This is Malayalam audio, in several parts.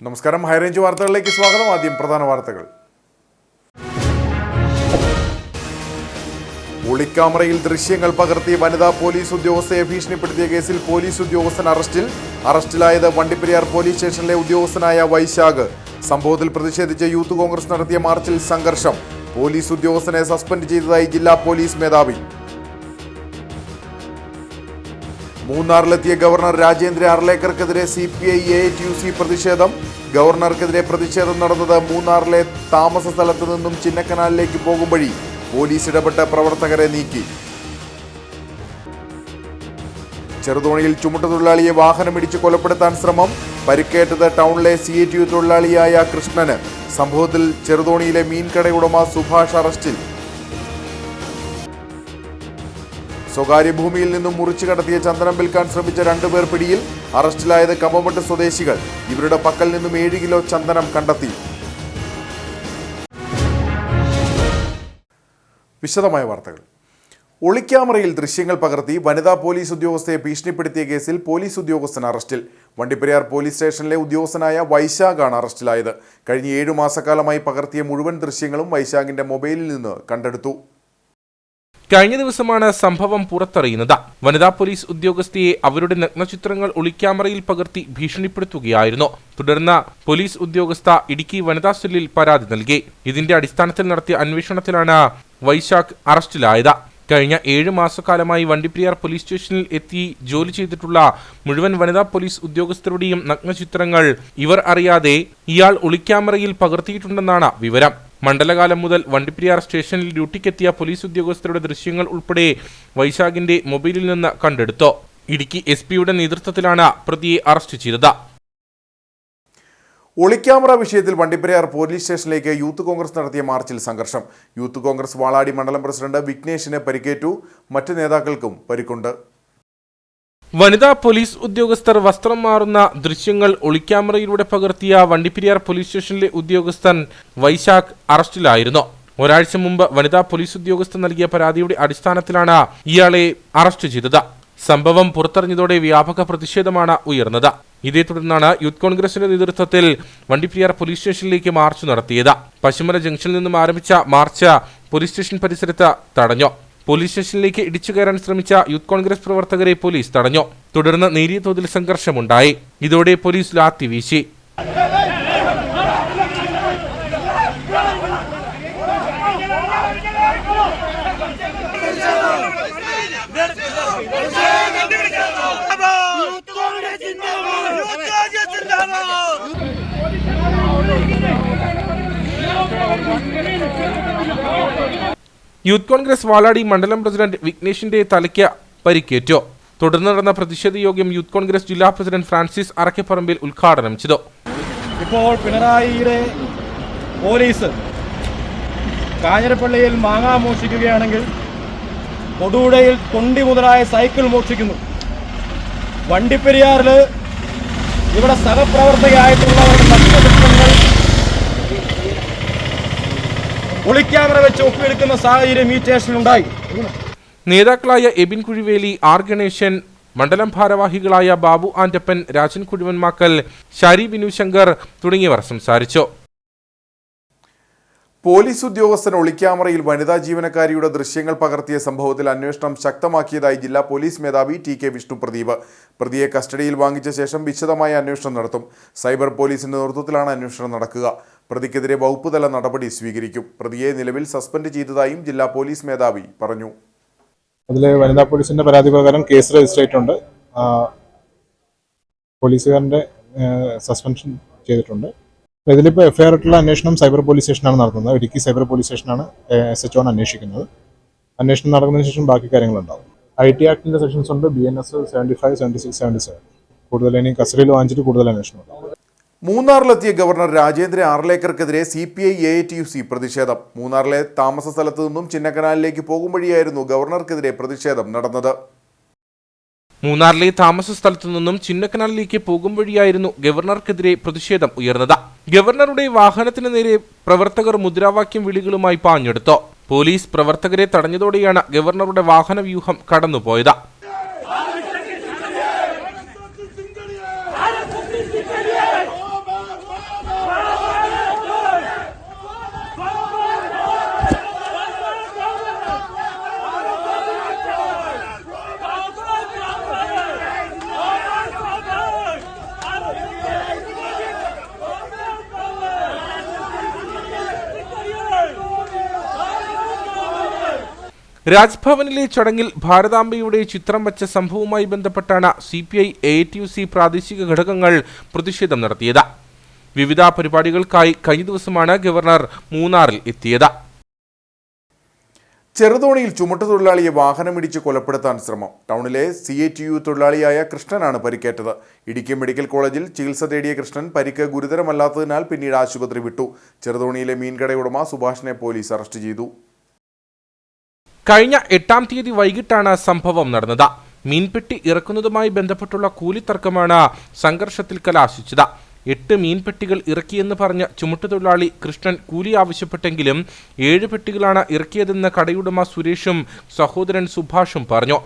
നമസ്കാരം, ഹൈറേഞ്ച് വാർത്തകളിലേക്ക് സ്വാഗതം. ആദ്യം പ്രധാന വാർത്തകൾ. ഒളിക്യാമറയിൽ ദൃശ്യങ്ങൾ പകർത്തി വനിതാ പോലീസ് ഉദ്യോഗസ്ഥയെ ഭീഷണിപ്പെടുത്തിയ കേസിൽ പോലീസ് ഉദ്യോഗസ്ഥൻ അറസ്റ്റിലായത് വണ്ടിപ്പെരിയാർ പോലീസ് സ്റ്റേഷനിലെ ഉദ്യോഗസ്ഥനായ വൈശാഖ്. സംഭവത്തിൽ പ്രതിഷേധിച്ച് യൂത്ത് കോൺഗ്രസ് നടത്തിയ മാർച്ചിൽ സംഘർഷം. പോലീസ് ഉദ്യോഗസ്ഥനെ സസ്പെൻഡ് ചെയ്തതായി ജില്ലാ പോലീസ് മേധാവി. മൂന്നാറിലെത്തിയ ഗവർണർ രാജേന്ദ്ര അർലേക്കർക്കെതിരെ CPI AITUC പ്രതിഷേധം. ഗവർണർക്കെതിരെ പ്രതിഷേധം നടന്നത് മൂന്നാറിലെ താമസ സ്ഥലത്ത് നിന്നും ചിന്നക്കനാലിലേക്ക് പോകും വഴി. പോലീസ് ഇടപെട്ട് പ്രവർത്തകരെ നീക്കി. ചെറുതോണിയിൽ ചുമട്ടുതൊഴിലാളിയെ വാഹനമിടിച്ച് കൊലപ്പെടുത്താൻ ശ്രമം. പരിക്കേറ്റത് ടൗണിലെ CITU തൊഴിലാളിയായ കൃഷ്ണന്. സംഭവത്തിൽ ചെറുതോണിയിലെ മീൻകടയുടമ സുഭാഷ് അറസ്റ്റിൽ. സ്വകാര്യ ഭൂമിയിൽ നിന്നും മുറിച്ചു കടത്തിയ ചന്ദനം വിൽക്കാൻ ശ്രമിച്ച 2 പേർ പിടിയിൽ. അറസ്റ്റിലായത് കമ്പമട്ട് സ്വദേശികൾ. ഇവരുടെ പക്കൽ നിന്നും 7 കിലോ ചന്ദനം കണ്ടെത്തി. വിശദമായ വാർത്തകൾ. ഒളിക്യാമറയിൽ ദൃശ്യങ്ങൾ പകർത്തി വനിതാ പോലീസ് ഉദ്യോഗസ്ഥയെ ഭീഷണിപ്പെടുത്തിയ കേസിൽ പോലീസ് ഉദ്യോഗസ്ഥൻ അറസ്റ്റിൽ. വണ്ടിപ്പെരിയാർ പോലീസ് സ്റ്റേഷനിലെ ഉദ്യോഗസ്ഥനായ വൈശാഖാണ് അറസ്റ്റിലായത്. കഴിഞ്ഞ 7 മാസക്കാലമായി പകർത്തിയ മുഴുവൻ ദൃശ്യങ്ങളും വൈശാഖിന്റെ മൊബൈലിൽ നിന്ന് കണ്ടെടുത്തു. കഴിഞ്ഞ ദിവസമാണ് സംഭവം പുറത്തറിയുന്നത്. വനിതാ പോലീസ് ഉദ്യോഗസ്ഥയെ അവരുടെ നഗ്നചിത്രങ്ങൾ ഒളിക്യാമറയിൽ പകർത്തി ഭീഷണിപ്പെടുത്തുകയായിരുന്നു. തുടർന്ന് പോലീസ് ഉദ്യോഗസ്ഥ ഇടുക്കി വനിതാ സെല്ലിൽ പരാതി നൽകി. ഇതിന്റെ അടിസ്ഥാനത്തിൽ നടത്തിയ അന്വേഷണത്തിലാണ് വൈശാഖ് അറസ്റ്റിലായത്. കഴിഞ്ഞ 7 മാസക്കാലമായി വണ്ടിപ്പെരിയാർ പോലീസ് സ്റ്റേഷനിൽ എത്തി ജോലി ചെയ്തിട്ടുള്ള മുഴുവൻ വനിതാ പോലീസ് ഉദ്യോഗസ്ഥരുടെയും നഗ്നചിത്രങ്ങൾ ഇവർ അറിയാതെ ഇയാൾ ഒളിക്യാമറയിൽ പകർത്തിയിട്ടുണ്ടെന്നാണ് വിവരം. മണ്ഡലകാലം മുതൽ വണ്ടിപ്പെരിയാർ സ്റ്റേഷനിൽ ഡ്യൂട്ടിക്കെത്തിയ പോലീസ് ഉദ്യോഗസ്ഥരുടെ ദൃശ്യങ്ങൾ ഉൾപ്പെടെ വൈശാഖിന്റെ മൊബൈലിൽ നിന്ന് കണ്ടെടുത്തു. ഇടുക്കി SP-യുടെ നേതൃത്വത്തിലാണ് പ്രതിയെ അറസ്റ്റ് ചെയ്തത്. ഒളിക്യാമറ വിഷയത്തിൽ വണ്ടിപ്പെരിയാർ പോലീസ് സ്റ്റേഷനിലേക്ക് യൂത്ത് കോൺഗ്രസ് നടത്തിയ മാർച്ചിൽ സംഘർഷം. യൂത്ത് കോൺഗ്രസ് വാളാടി മണ്ഡലം പ്രസിഡന്റ് വിഘ്നേഷിന് പരിക്കേറ്റു. മറ്റ് നേതാക്കൾക്കും പരിക്കുണ്ട്. വനിതാ പോലീസ് ഉദ്യോഗസ്ഥർ വസ്ത്രം മാറുന്ന ദൃശ്യങ്ങൾ ഒളിക്യാമറയിലൂടെ പകർത്തിയ വണ്ടിപ്പെരിയാർ പോലീസ് സ്റ്റേഷനിലെ ഉദ്യോഗസ്ഥൻ വൈശാഖ് അറസ്റ്റിലായിരുന്നു. ഒരാഴ്ച മുമ്പ് വനിതാ പോലീസ് ഉദ്യോഗസ്ഥർ നൽകിയ പരാതിയുടെ അടിസ്ഥാനത്തിലാണ് ഇയാളെ അറസ്റ്റ് ചെയ്തത്. സംഭവം പുറത്തറിഞ്ഞതോടെ വ്യാപക പ്രതിഷേധമാണ് ഉയർന്നത്. ഇതേ തുടർന്നാണ് യൂത്ത് കോൺഗ്രസിന്റെ നേതൃത്വത്തിൽ വണ്ടിപ്പെരിയാർ പോലീസ് സ്റ്റേഷനിലേക്ക് മാർച്ച് നടത്തിയത്. പശുമല ജംഗ്ഷനിൽ നിന്നും ആരംഭിച്ച മാർച്ച് പോലീസ് സ്റ്റേഷൻ പരിസരത്ത് തടഞ്ഞു. പോലീസ് സ്റ്റേഷനിലേക്ക് ഇടിച്ചു കയറാൻ ശ്രമിച്ച യൂത്ത് കോൺഗ്രസ് പ്രവർത്തകരെ പോലീസ് തടഞ്ഞു. തുടർന്ന് നേരിയ തോതിൽ സംഘർഷമുണ്ടായി. ഇതോടെ പോലീസ് ലാത്തി വീശി. യൂത്ത് കോൺഗ്രസ് വാളാടി മണ്ഡലം പ്രസിഡന്റ് വിഘ്നേഷിന്റെ തലയ്ക്ക് പരിക്കേറ്റു. തുടർന്ന് നടന്ന പ്രതിഷേധ യോഗം യൂത്ത് കോൺഗ്രസ് ജില്ലാ പ്രസിഡന്റ് ഫ്രാൻസിസ് അറക്കപ്പറമ്പിൽ ഉദ്ഘാടനം ചെയ്തു. ഇപ്പോൾ പിണറായിയുടെ പോലീസ് കാഞ്ഞിരപ്പള്ളിയിൽ മാങ്ങ മോഷ്ടിക്കുകയാണെങ്കിൽ തൊടുപുഴയിൽ തൊണ്ടി മുതലായ സൈക്കിൾ മോഷ്ടിക്കുന്നു. വണ്ടിപ്പെരിയാറിൽ ഇവിടെ സഹപ്രവർത്തകയായിട്ടുള്ളവരുടെ നഗ്നചിത്രങ്ങൾ ഒളിക്യാമറ വെച്ച് ഒപ്പിയെടുക്കുന്ന സാഹചര്യം ഈ സ്റ്റേഷനിലുണ്ടായി. നേതാക്കളായ എബിൻ കുഴിവേലി, ആർ ഗണേശൻ, മണ്ഡലം ഭാരവാഹികളായ ബാബു ആന്റപ്പൻ, രാജൻ കുഴുവൻമാക്കൽ, ഷാരി ബിനു ശങ്കർ തുടങ്ങിയവർ സംസാരിച്ചു. പോലീസ് ഉദ്യോഗസ്ഥൻ ഒളിക്യാമറയിൽ വനിതാ ജീവനക്കാരിയുടെ ദൃശ്യങ്ങൾ പകർത്തിയ സംഭവത്തിൽ അന്വേഷണം ശക്തമാക്കിയതായി ജില്ലാ പോലീസ് മേധാവി TK വിഷ്ണുപ്രദീപ്. പ്രതിയെ കസ്റ്റഡിയിൽ വാങ്ങിച്ച ശേഷം വിശദമായ അന്വേഷണം നടത്തും. സൈബർ പോലീസിന്റെ നേതൃത്വത്തിലാണ് അന്വേഷണം നടക്കുക. പ്രതിക്കെതിരെ വകുപ്പുതല നടപടി സ്വീകരിക്കും. പ്രതിയെ നിലവിൽ സസ്പെൻഡ് ചെയ്തതായും ജില്ലാ പോലീസ് മേധാവി പറഞ്ഞു. അതിൽ വനിതാ പോലീസിന്റെ പരാതി പ്രകാരം കേസ് രജിസ്റ്റർ ചെയ്തിട്ടുണ്ട്. പോലീസുകാരന്റെ സസ്പെൻഷൻ ചെയ്തിട്ടുണ്ട്. ഇതിലിപ്പോൾ FIR ആയിട്ടുള്ള അന്വേഷണം സൈബർ പോലീസ് സ്റ്റേഷനാണ് നടത്തുന്നത്. ഇടുക്കി സൈബർ പോലീസ് സ്റ്റേഷനാണ് SHO അന്വേഷിക്കുന്നത്. അന്വേഷണം നടക്കുന്നതിന് ശേഷം ബാക്കി കാര്യങ്ങളുണ്ടാകും. IT ആക്ടിന്റെ സെക്ഷൻസ് ഉണ്ട്. BNS 75, 76, 77. കൂടുതൽ ഇനി കസ്റ്റഡിയിൽ വാങ്ങിച്ചിട്ട് കൂടുതൽ അന്വേഷണം ഉണ്ടാകും. മൂന്നാറിലെത്തിയ ഗവർണർ രാജേന്ദ്ര അർലേക്കർക്കെതിരെ CPI AITUC പ്രതിഷേധം. മൂന്നാറിലെ താമസ സ്ഥലത്ത് നിന്നും ചിന്നക്കനാലിലേക്ക് പോകും വഴിയായിരുന്നു ഗവർണർക്കെതിരെ പ്രതിഷേധം നടന്നത്. മൂന്നാറിലെ താമസ സ്ഥലത്തു നിന്നും ചിന്നക്കനാലിലേക്ക് പോകും വഴിയായിരുന്നു ഗവർണർക്കെതിരെ പ്രതിഷേധം ഉയർന്നത്. ഗവർണറുടെ വാഹനത്തിന് നേരെ പ്രവർത്തകർ മുദ്രാവാക്യം വിളികളുമായി പാഞ്ഞെടുത്തു. പോലീസ് പ്രവർത്തകരെ തടഞ്ഞതോടെയാണ് ഗവർണറുടെ വാഹന വ്യൂഹം കടന്നുപോയത്. രാജ്ഭവനിലെ ചടങ്ങിൽ ഭാരതാംബയുടെ ചിത്രം വച്ച സംഭവവുമായി ബന്ധപ്പെട്ടാണ് CPI AITUC പ്രാദേശിക ഘടകങ്ങൾ പ്രതിഷേധം നടത്തിയത്. വിവിധ പരിപാടികൾക്കായി കഴിഞ്ഞ ദിവസമാണ് ഗവർണർ മൂന്നാറിൽ എത്തിയത്. ചെറുതോണിയിൽ ചുമട്ടുതൊഴിലാളിയെ വാഹനമിടിച്ച് കൊലപ്പെടുത്താൻ ശ്രമം. ടൗണിലെ CATU തൊഴിലാളിയായ കൃഷ്ണനാണ് പരിക്കേറ്റത്. ഇടുക്കി മെഡിക്കൽ കോളേജിൽ ചികിത്സ തേടിയ കൃഷ്ണൻ പരിക്ക് ഗുരുതരമല്ലാത്തതിനാൽ പിന്നീട് ആശുപത്രി വിട്ടു. ചെറുതോണിയിലെ മീൻകട ഉടമ സുഭാഷിനെ പോലീസ് അറസ്റ്റ് ചെയ്തു. കഴിഞ്ഞ 8-ാം തീയതി വൈകിട്ടാണ് സംഭവം നടന്നത്. മീൻപെട്ടി ഇറക്കുന്നതുമായി ബന്ധപ്പെട്ടുള്ള കൂലിത്തർക്കമാണ് സംഘർഷത്തിൽ കലാശിച്ചത്. 8 മീൻപെട്ടികൾ ഇറക്കിയെന്ന് പറഞ്ഞ ചുമട്ടുതൊഴിലാളി കൃഷ്ണൻ കൂലി ആവശ്യപ്പെട്ടെങ്കിലും 7 പെട്ടികളാണ് ഇറക്കിയതെന്ന് കടയുടമ സുരേഷും സഹോദരൻ സുഭാഷും പറഞ്ഞു.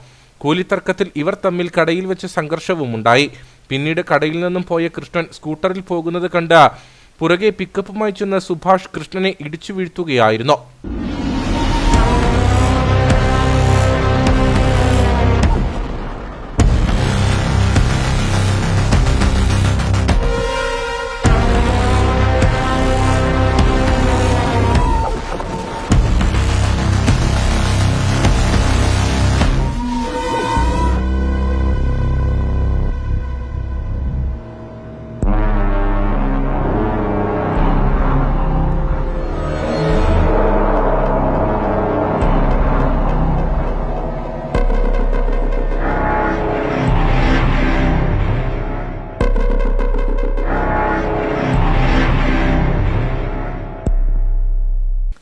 കൂലിത്തർക്കത്തിൽ ഇവർ തമ്മിൽ കടയിൽ വെച്ച് സംഘർഷവുമുണ്ടായി. പിന്നീട് കടയിൽ നിന്നും പോയ കൃഷ്ണൻ സ്കൂട്ടറിൽ പോകുന്നത് കണ്ട് പുറകെ പിക്കപ്പുമായി ചെന്ന് സുഭാഷ് കൃഷ്ണനെ ഇടിച്ചു വീഴ്ത്തുകയായിരുന്നു.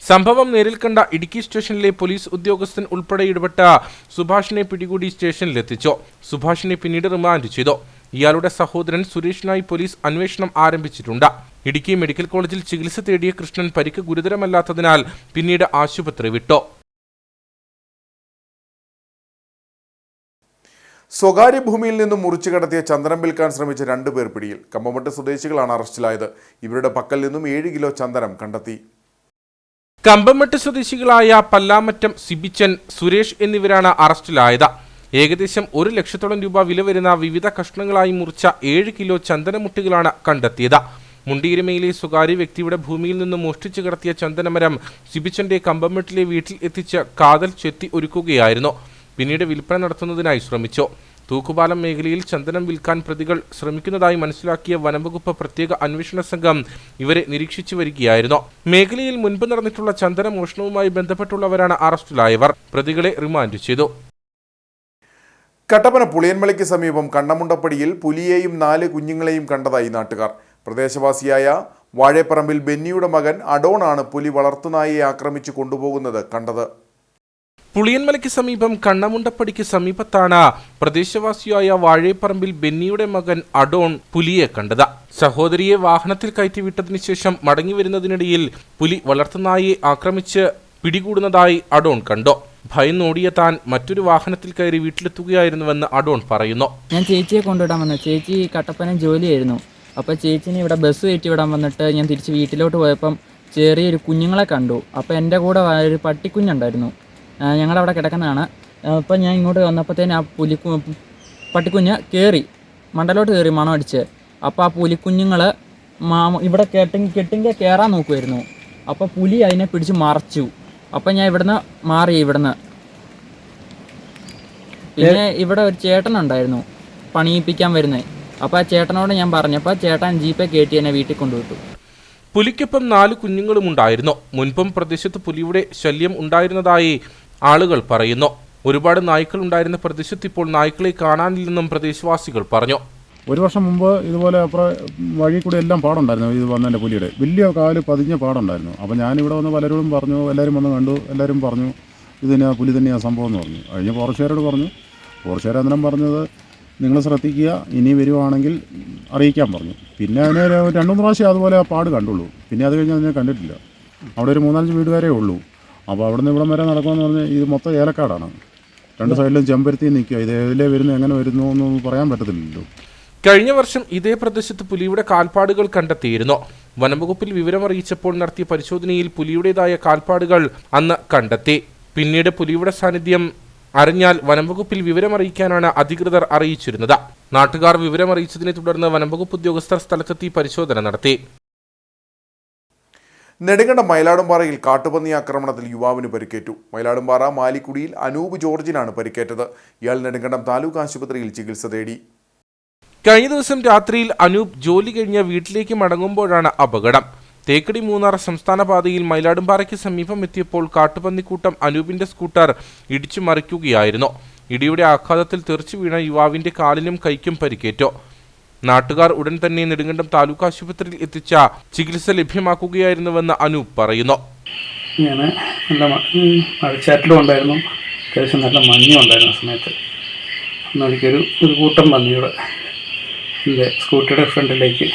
സംഭവം നേരിൽ കണ്ട ഇടുക്കി സ്റ്റേഷനിലെ പോലീസ് ഉദ്യോഗസ്ഥൻ ഉൾപ്പെടെ ഇടപെട്ട സുഭാഷിനെ പിടികൂടി സ്റ്റേഷനിലെത്തിച്ചു. സുഭാഷിനെ പിന്നീട് റിമാൻഡ് ചെയ്തു. ഇയാളുടെ സഹോദരൻ സുരേഷിനായി പോലീസ് അന്വേഷണം ആരംഭിച്ചിട്ടുണ്ട്. ഇടുക്കി മെഡിക്കൽ കോളേജിൽ ചികിത്സ തേടിയ കൃഷ്ണൻ പരിക്ക് ഗുരുതരമല്ലാത്തതിനാൽ പിന്നീട് ആശുപത്രി വിട്ടു. സ്വകാര്യ ഭൂമിയിൽ നിന്നും മുറിച്ചു കടത്തിയ ചന്ദനം വിൽക്കാൻ ശ്രമിച്ച 2 പേർ പിടിയിൽ. കമ്പമട്ട് സ്വദേശികളാണ് അറസ്റ്റിലായത്. ഇവരുടെ പക്കൽ നിന്നും 7 കിലോ ചന്ദനം കണ്ടെത്തി. കമ്പമട്ട് സ്വദേശികളായ പല്ലാമറ്റം സിബിച്ചൻ, സുരേഷ് എന്നിവരാണ് അറസ്റ്റിലായത്. ഏകദേശം 1 ലക്ഷത്തോളം രൂപ വില വരുന്ന വിവിധ കഷ്ണങ്ങളായി മുറിച്ച 7 കിലോ ചന്ദനമുട്ടികളാണ് കണ്ടെത്തിയത്. മുണ്ടിയിരുമയിലെ സ്വകാര്യ വ്യക്തിയുടെ ഭൂമിയിൽ നിന്ന് മോഷ്ടിച്ചു കടത്തിയ ചന്ദനമരം സിബിച്ചന്റെ കമ്പമട്ടിലെ വീട്ടിൽ എത്തിച്ച് കാതൽ ചെത്തി ഒരുക്കുകയായിരുന്നു. പിന്നീട് വിൽപ്പന നടത്തുന്നതിനായി ശ്രമിച്ചു. തൂക്കുപാലം മേഖലയിൽ ചന്ദനം വിൽക്കാൻ പ്രതികൾ ശ്രമിക്കുന്നതായി മനസ്സിലാക്കിയ വനംവകുപ്പ് പ്രത്യേക അന്വേഷണ സംഘം ഇവരെ നിരീക്ഷിച്ചു വരികയായിരുന്നു. മേഖലയിൽ മുൻപ് നടന്നിട്ടുള്ള ചന്ദന മോഷണവുമായി ബന്ധപ്പെട്ടുള്ളവരാണ് അറസ്റ്റിലായവർ. പ്രതികളെ റിമാൻഡ് ചെയ്തു. കട്ടപ്പന പുളിയൻമലയ്ക്ക് സമീപം കണ്ണമുണ്ടപ്പടിയിൽ പുലിയെയും 4 കുഞ്ഞുങ്ങളെയും കണ്ടതായി നാട്ടുകാർ. പ്രദേശവാസിയായ വാഴേപ്പറമ്പിൽ ബെന്നിയുടെ മകൻ അഡോണാണ് പുലി വളർത്തുനായയെ ആക്രമിച്ചു കൊണ്ടുപോകുന്നത് കണ്ടത്. പുളിയൻമലയ്ക്ക് സമീപം കണ്ണമുണ്ടപ്പടിക്ക് സമീപത്താണ് പ്രദേശവാസിയായ വാഴേപ്പറമ്പിൽ ബെന്നിയുടെ മകൻ അഡോൺ പുലിയെ കണ്ടത്. സഹോദരിയെ വാഹനത്തിൽ കയറ്റിവിട്ടതിനു ശേഷം മടങ്ങി വരുന്നതിനിടയിൽ പുലി വളർത്തുനായയെ ആക്രമിച്ച് പിടികൂടുന്നതായി അഡോൺ കണ്ടു. ഭയന്നോടിയ താൻ മറ്റൊരു വാഹനത്തിൽ കയറി വീട്ടിലെത്തുകയായിരുന്നുവെന്ന് അഡോൺ പറയുന്നു. ഞാൻ ചേച്ചിയെ കൊണ്ടുവിടാൻ വന്നു. ചേച്ചി കട്ടപ്പന ജോലിയായിരുന്നു. അപ്പോൾ ചേച്ചിനെ ഇവിടെ ബസ് കയറ്റി വിടാൻ വന്നിട്ട് ഞാൻ തിരിച്ച് വീട്ടിലോട്ട് പോയപ്പം ചെറിയൊരു കുഞ്ഞുങ്ങളെ കണ്ടു. അപ്പോൾ എൻ്റെ കൂടെ ഒരു പട്ടിക്കുഞ്ഞുണ്ടായിരുന്നു. ഞങ്ങളവിടെ കിടക്കുന്നതാണ്. അപ്പം ഞാൻ ഇങ്ങോട്ട് വന്നപ്പോഴത്തേന് ആ പട്ടിക്കുഞ്ഞ് കയറി മണ്ടലോട്ട് കയറി മണം അടിച്ച്. അപ്പോൾ ആ പുലിക്കുഞ്ഞുങ്ങൾ ഇവിടെ കെട്ടിങ്ക കയറാൻ നോക്കുമായിരുന്നു. അപ്പോൾ പുലി അതിനെ പിടിച്ച് മറച്ചു. അപ്പം ഞാൻ ഇവിടുന്ന് പിന്നെ ഇവിടെ ഒരു ചേട്ടനുണ്ടായിരുന്നു പണിയിപ്പിക്കാൻ വരുന്നത്. അപ്പോൾ ആ ചേട്ടനോട് ഞാൻ പറഞ്ഞപ്പോൾ ചേട്ടൻ ജീപ്പെ കയറ്റി എന്നെ വീട്ടിൽ കൊണ്ടുവിട്ടു. പുലിക്കൊപ്പം 4 കുഞ്ഞുങ്ങളും ഉണ്ടായിരുന്നു. മുൻപും പ്രദേശത്ത് പുലിയുടെ ശല്യം ഉണ്ടായിരുന്നതായി ആളുകൾ പറയുന്നു. ഒരുപാട് നായ്ക്കൾ ഉണ്ടായിരുന്ന പ്രദേശത്ത് ഇപ്പോൾ നായ്ക്കളെ കാണാനില്ലെന്നും പ്രദേശവാസികൾ പറഞ്ഞു. 1 വർഷം മുമ്പ് ഇതുപോലെ അപ്പുറം വഴി കൂടി എല്ലാം പാടുണ്ടായിരുന്നു. ഇത് വന്നതിൻ്റെ പുലിയുടെ വലിയ കാല് പതിഞ്ഞ പാടുണ്ടായിരുന്നു. അപ്പോൾ ഞാനിവിടെ വന്ന് പലരോടും പറഞ്ഞു, എല്ലാവരും വന്ന് കണ്ടു, എല്ലാവരും പറഞ്ഞു ഇതിന് പുലി തന്നെയാണ് സംഭവം എന്ന് പറഞ്ഞു. കഴിഞ്ഞ് ഫോറസ്റ്റുകാരോട് പറഞ്ഞു. ഫോറസ്റ്റുകാർ അന്നേരം പറഞ്ഞത് നിങ്ങൾ ശ്രദ്ധിക്കുക, ഇനി വരുവാണെങ്കിൽ അറിയിക്കാൻ പറഞ്ഞു. പിന്നെ അതിന് 2-3 പ്രാവശ്യം അതുപോലെ ആ പാട് കണ്ടുള്ളൂ. പിന്നെ അത് കഴിഞ്ഞ് അതിനെ കണ്ടിട്ടില്ല. അവിടെ ഒരു 3-4 വീടുകാരേ ഉള്ളൂ. അപ്പോൾ അവിടെ നിന്ന് ഇവിടം വരെ നടക്കുമെന്ന് പറഞ്ഞാൽ ഇത് മൊത്തം ഏലക്കാടാണ്. 2 സൈഡിലും ചെമ്പരത്തി നിൽക്കുക. ഇത് ഏതിലേ വരുന്നു എങ്ങനെ വരുന്നു എന്നൊന്നും പറയാൻ പറ്റത്തില്ലല്ലോ. കഴിഞ്ഞ വർഷം ഇതേ പ്രദേശത്ത് പുലിയുടെ കാൽപ്പാടുകൾ കണ്ടെത്തിയിരുന്നു. വനംവകുപ്പിൽ വിവരമറിയിച്ചപ്പോൾ നടത്തിയ പരിശോധനയിൽ പുലിയുടേതായ കാൽപ്പാടുകൾ അന്ന് കണ്ടെത്തി. പിന്നീട് പുലിയുടെ സാന്നിധ്യം അറിഞ്ഞാൽ വനംവകുപ്പിൽ വിവരമറിയിക്കാനാണ് അധികൃതർ അറിയിച്ചിരുന്നത്. നാട്ടുകാർ വിവരമറിയിച്ചതിനെ തുടർന്ന് വനംവകുപ്പ് ഉദ്യോഗസ്ഥർ സ്ഥലത്തെത്തി പരിശോധന നടത്തി. നെടുങ്കണ്ടം മയിലാടുംപാറയിൽ കാട്ടുപന്നി ആക്രമണത്തിൽ യുവാവിന് പരിക്കേറ്റു. മയിലാടുംപാറ മാലിക്കുടിയിൽ അനൂപ് ജോർജിനാണ് പരിക്കേറ്റത്. ഇയാൾ നെടുങ്കണ്ടം താലൂക്ക് ആശുപത്രിയിൽ ചികിത്സ തേടി. കഴിഞ്ഞ ദിവസം രാത്രിയിൽ അനൂപ് ജോലി കഴിഞ്ഞ് വീട്ടിലേക്ക് മടങ്ങുമ്പോഴാണ് അപകടം. തേക്കടി മൂന്നാർ സംസ്ഥാന പാതയിൽ മയിലാടുംപാറയ്ക്ക് സമീപം എത്തിയപ്പോൾ കാട്ടുപന്നിക്കൂട്ടം അനൂപിന്റെ സ്കൂട്ടർ ഇടിച്ചു മറിക്കുകയായിരുന്നു. ഇടിയുടെ ആഘാതത്തിൽ തെറിച്ചു വീണ യുവാവിന്റെ കാലിനും കൈക്കും പരിക്കേറ്റു. നാട്ടുകാർ ഉടൻ തന്നെ നെടുങ്കണ്ടം താലൂക്ക് ആശുപത്രിയിൽ എത്തിച്ച ചികിത്സ ലഭ്യമാക്കുകയായിരുന്നുവെന്ന് അനൂപ് പറയുന്നു. ഞാൻ നല്ല മഴച്ചാറ്റിലും ഉണ്ടായിരുന്നു, അത്യാവശ്യം നല്ല മഞ്ഞും ഉണ്ടായിരുന്നു. ആ സമയത്ത് ഒരു കൂട്ടം പന്നിയുടെ എൻ്റെ സ്കൂട്ടിയുടെ ഫ്രണ്ടിലേക്ക്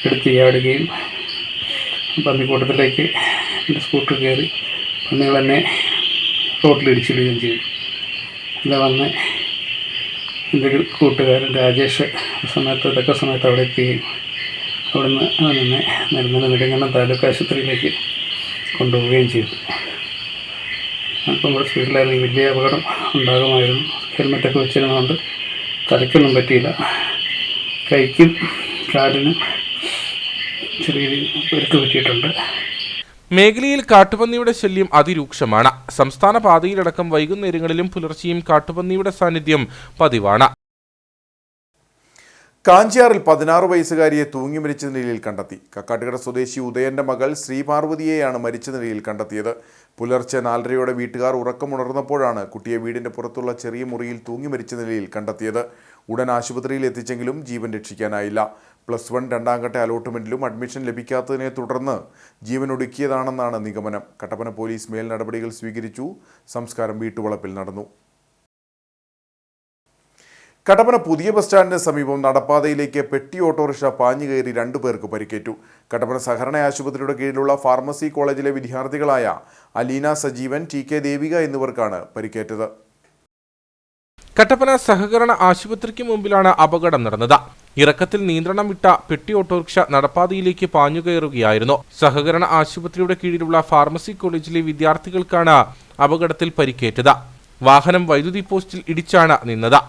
എടുത്ത് ചാടുകയും പന്നിക്കൂട്ടത്തിലേക്ക് എൻ്റെ സ്കൂട്ടർ കയറി പന്നികൾ തന്നെ റോട്ടിലിടിച്ചിടുകയും ചെയ്തു. ഇവിടെ വന്ന് എൻ്റെ ഒരു കൂട്ടുകാരൻ രാജേഷ് ഇതൊക്കെ സമയത്ത് അവിടെ എത്തുകയും അവിടുന്ന് അവനെ നെടുങ്കണ്ടം താലൂക്ക് ആശുപത്രിയിലേക്ക് കൊണ്ടുപോവുകയും ചെയ്തു. അപ്പം നമ്മുടെ സ്പീഡിലായിരുന്നു, വലിയ അപകടം ഉണ്ടാകുമായിരുന്നു. ഹെൽമെറ്റൊക്കെ വെച്ചിരുന്നതുകൊണ്ട് തലയ്ക്കൊന്നും പറ്റിയില്ല. കൈക്കും കാലിനും ചെറിയ പരിക്ക് പറ്റിയിട്ടുണ്ട്. മേഖലയിൽ കാട്ടുപന്നിയുടെ ശല്യം അതിരൂക്ഷമാണ്. സംസ്ഥാന പാതയിലടക്കം വൈകുന്നേരങ്ങളിലും പുലർച്ചെയും കാട്ടുപന്നിയുടെ സാന്നിധ്യം പതിവാണ്. കാഞ്ചിയാറിൽ 16 വയസ്സുകാരിയെ തൂങ്ങി മരിച്ച നിലയിൽ കണ്ടെത്തി. കക്കാട്ടുകട സ്വദേശി ഉദയന്റെ മകൾ ശ്രീപാർവതിയെയാണ് മരിച്ച നിലയിൽ കണ്ടെത്തിയത്. പുലർച്ചെ 4:30യോടെ വീട്ടുകാർ ഉറക്കമുണർന്നപ്പോഴാണ് കുട്ടിയെ വീടിന്റെ പുറത്തുള്ള ചെറിയ മുറിയിൽ തൂങ്ങി മരിച്ച നിലയിൽ കണ്ടെത്തിയത്. ഉടൻ ആശുപത്രിയിൽ എത്തിച്ചെങ്കിലും ജീവൻ രക്ഷിക്കാനായില്ല. +1 രണ്ടാംഘട്ട അലോട്ട്മെന്റിലും അഡ്മിഷൻ ലഭിക്കാത്തതിനെ തുടർന്ന് ജീവൻ ഒടുക്കിയതാണെന്നാണ് നിഗമനം. കട്ടപ്പന പോലീസ് മേൽ നടപടികൾ സ്വീകരിച്ചു. സംസ്കാരം വീട്ടുവളപ്പിൽ നടന്നു. കട്ടപ്പന പുതിയ ബസ് സ്റ്റാൻഡിന് സമീപം നടപ്പാതയിലേക്ക് പെട്ടി ഓട്ടോറിക്ഷ പാഞ്ഞുകയറി 2 പേർക്ക് പരിക്കേറ്റു. കട്ടപ്പന സഹകരണ ആശുപത്രിയുടെ കീഴിലുള്ള ഫാർമസി കോളേജിലെ വിദ്യാർത്ഥികളായ അലീന സജീവൻ, TK ദേവിക എന്നിവർക്കാണ് പരിക്കേറ്റത്. കട്ടപ്പന സഹകരണ ആശുപത്രിക്ക് മുമ്പിലാണ് അപകടം നടന്നത്. ഇറക്കത്തിൽ നിയന്ത്രണം വിട്ട പെട്ടി ഓട്ടോറിക്ഷ നടപ്പാതയിലേക്ക് പാഞ്ഞുകയറുകയായിരുന്നു. സഹകരണ ആശുപത്രിയുടെ കീഴിലുള്ള ഫാർമസി കോളേജിലെ വിദ്യാർത്ഥികൾക്കാണ് അപകടത്തിൽ പരിക്കേറ്റത്. വാഹനം വൈദ്യുതി പോസ്റ്റിൽ ഇടിച്ചാണ് നിന്നത്.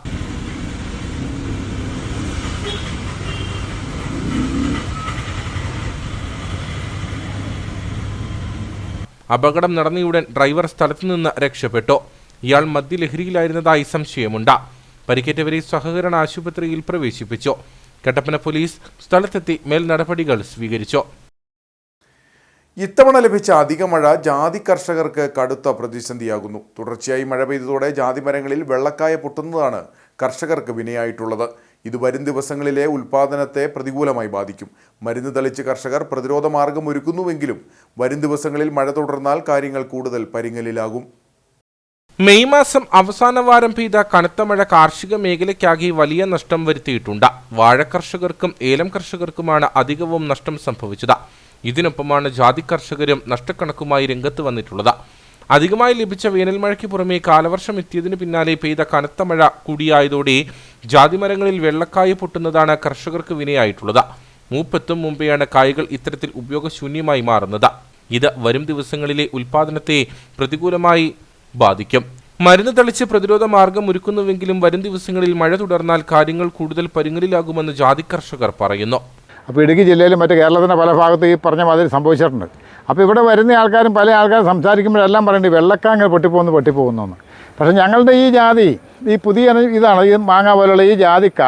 അപകടം നടന്നയുടൻ ഡ്രൈവർ സ്ഥലത്തുനിന്ന് രക്ഷപ്പെട്ടു. ഇയാൾ മദ്യലഹരിയിലായിരുന്നതായി സംശയമുണ്ട്. പരിക്കേറ്റവരെ സഹകരണ ആശുപത്രിയിൽ പ്രവേശിപ്പിച്ചു. കട്ടപ്പന പോലീസ് സ്ഥലത്തെത്തി മേൽ നടപടികൾ സ്വീകരിച്ചു. ഇത്തവണ ലഭിച്ച അധിക മഴ ജാതി കർഷകർക്ക് കടുത്ത പ്രതിസന്ധിയാകുന്നു. തുടർച്ചയായി മഴ പെയ്തതോടെ ജാതി മരങ്ങളിൽ വെള്ളക്കായ പൊട്ടുന്നതാണ് കർഷകർക്ക് വിനയായിട്ടുള്ളത്. ഇത് വരും ദിവസങ്ങളിലെ ഉൽപ്പാദനത്തെ പ്രതികൂലമായി ബാധിക്കും. മരുന്ന് തളിച്ച് കർഷകർ പ്രതിരോധ മാർഗം ഒരുക്കുന്നുവെങ്കിലും വരും ദിവസങ്ങളിൽ മഴ തുടർന്നാൽ കാര്യങ്ങൾ കൂടുതൽ പരിങ്ങലിലാകും. മെയ് മാസം അവസാന വാരം പെയ്ത കനത്ത മഴ കാർഷിക മേഖലയ്ക്കാകെ വലിയ നഷ്ടം വരുത്തിയിട്ടുണ്ട്. വാഴ കർഷകർക്കും ഏലം കർഷകർക്കുമാണ് അധികവും നഷ്ടം സംഭവിച്ചത്. ഇതിനൊപ്പമാണ് ജാതി കർഷകരും നഷ്ടക്കണക്കുമായി രംഗത്ത് വന്നിട്ടുള്ളത്. അധികമായി ലഭിച്ച വേനൽമഴയ്ക്ക് പുറമെ കാലവർഷം എത്തിയതിനു പിന്നാലെ പെയ്ത കനത്ത മഴ കൂടിയായതോടെ ജാതിമരങ്ങളിൽ വെള്ളക്കായ പൊട്ടുന്നതാണ് കർഷകർക്ക് വിനയായിട്ടുള്ളത്. മൂപ്പെത്തും മുമ്പെയാണ് കായകൾ ഇത്തരത്തിൽ ഉപയോഗശൂന്യമായി മാറുന്നത്. ഇത് വരും ദിവസങ്ങളിലെ ഉൽപ്പാദനത്തെ പ്രതികൂലമായി ബാധിക്കും. മരുന്ന് തളിച്ച് പ്രതിരോധ മാർഗം ഒരുക്കുന്നുവെങ്കിലും വരും ദിവസങ്ങളിൽ മഴ തുടർന്നാൽ കാര്യങ്ങൾ കൂടുതൽ പരിങ്ങലിലാകുമെന്ന് ജാതി കർഷകർ പറയുന്നു. അപ്പോൾ ഇടുക്കി ജില്ലയിലും മറ്റ് കേരളത്തിൻ്റെ പല ഭാഗത്തും ഈ പറഞ്ഞ മാതിരി സംഭവിച്ചിട്ടുണ്ട്. അപ്പോൾ ഇവിടെ വരുന്ന ആൾക്കാരും പല ആൾക്കാരും സംസാരിക്കുമ്പോഴെല്ലാം പറയുന്നത് വെള്ളക്കാങ്ങ് പൊട്ടിപ്പോകുന്നു. പക്ഷേ ഞങ്ങളുടെ ഈ ജാതി ഈ പുതിയ ഇതാണ്, ഈ മാങ്ങ പോലുള്ള ഈ ജാതിക്ക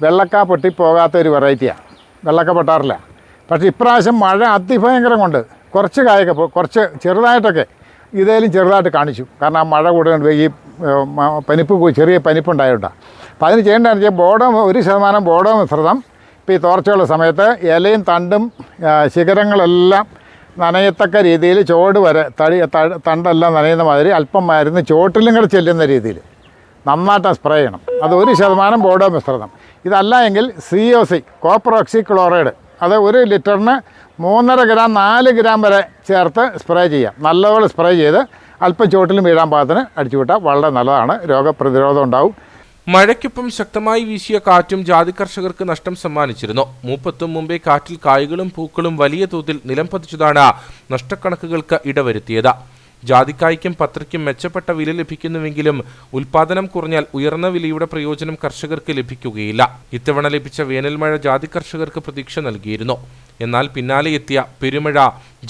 വെള്ളക്ക പൊട്ടിപ്പോകാത്ത ഒരു വെറൈറ്റിയാണ്. വെള്ളക്ക പൊട്ടാറില്ല. പക്ഷേ ഇപ്രാവശ്യം മഴ അതിഭയങ്കരം കൊണ്ട് കുറച്ച് കായൊക്കെ കുറച്ച് ചെറുതായിട്ടൊക്കെ ഇതേലും ചെറുതായിട്ട് കാണിച്ചു. കാരണം ആ മഴ കൂടുതൽ ഈ ചെറിയ പനിപ്പുണ്ടായിട്ടാണ്. അപ്പോൾ അതിന് ചെയ്യേണ്ടതെന്ന് വെച്ചാൽ ബോഡോ 1% ബോഡോ മിശ്രിതം ഇപ്പോൾ ഈ തോർച്ചയുള്ള സമയത്ത് ഇലയും തണ്ടും ശിഖരങ്ങളെല്ലാം നനയത്തക്ക രീതിയിൽ ചോട് വരെ തണ്ടെല്ലാം നനയുന്ന മാതിരി അല്പം മരുന്ന് ചോട്ടിലും കൂടെ ചെല്ലുന്ന രീതിയിൽ നന്നായിട്ട് സ്പ്രേ ചെയ്യണം. അത് 1% ബോഡോ മിശ്രിതം. ഇതല്ല എങ്കിൽ COC കോപ്പർ ഓക്സിക്ലോറൈഡ് അത് 1 ലിറ്ററിന് 3.5 ഗ്രാം 4 ഗ്രാം വരെ ചേർത്ത് സ്പ്രേ ചെയ്യാം. നല്ലപോലെ സ്പ്രേ ചെയ്ത് അല്പം ചോട്ടിലും വീഴാൻ പാകത്തിന് അടിച്ചുവിട്ടാൽ വളരെ നല്ലതാണ്. രോഗപ്രതിരോധം ഉണ്ടാവും. മഴയ്ക്കൊപ്പം ശക്തമായി വീശിയ കാറ്റും ജാതി കർഷകർക്ക് നഷ്ടം സമ്മാനിച്ചിരുന്നു. മൂപ്പെത്തും മുമ്പേ കാറ്റിൽ കായ്കളും പൂക്കളും വലിയ തോതിൽ നിലം പതിച്ചതാണ് നഷ്ടക്കണക്കുകൾക്ക് ഇടവരുത്തിയത്. ജാതിക്കായ്ക്കും പത്രയ്ക്കും മെച്ചപ്പെട്ട വില ലഭിക്കുന്നുവെങ്കിലും ഉൽപാദനം കുറഞ്ഞാൽ ഉയർന്ന വിലയുടെ പ്രയോജനം കർഷകർക്ക് ലഭിക്കുകയില്ല. ഇത്തവണ ലഭിച്ച വേനൽമഴ ജാതി കർഷകർക്ക് പ്രതീക്ഷ നൽകിയിരുന്നു. എന്നാൽ പിന്നാലെ എത്തിയ പെരുമഴ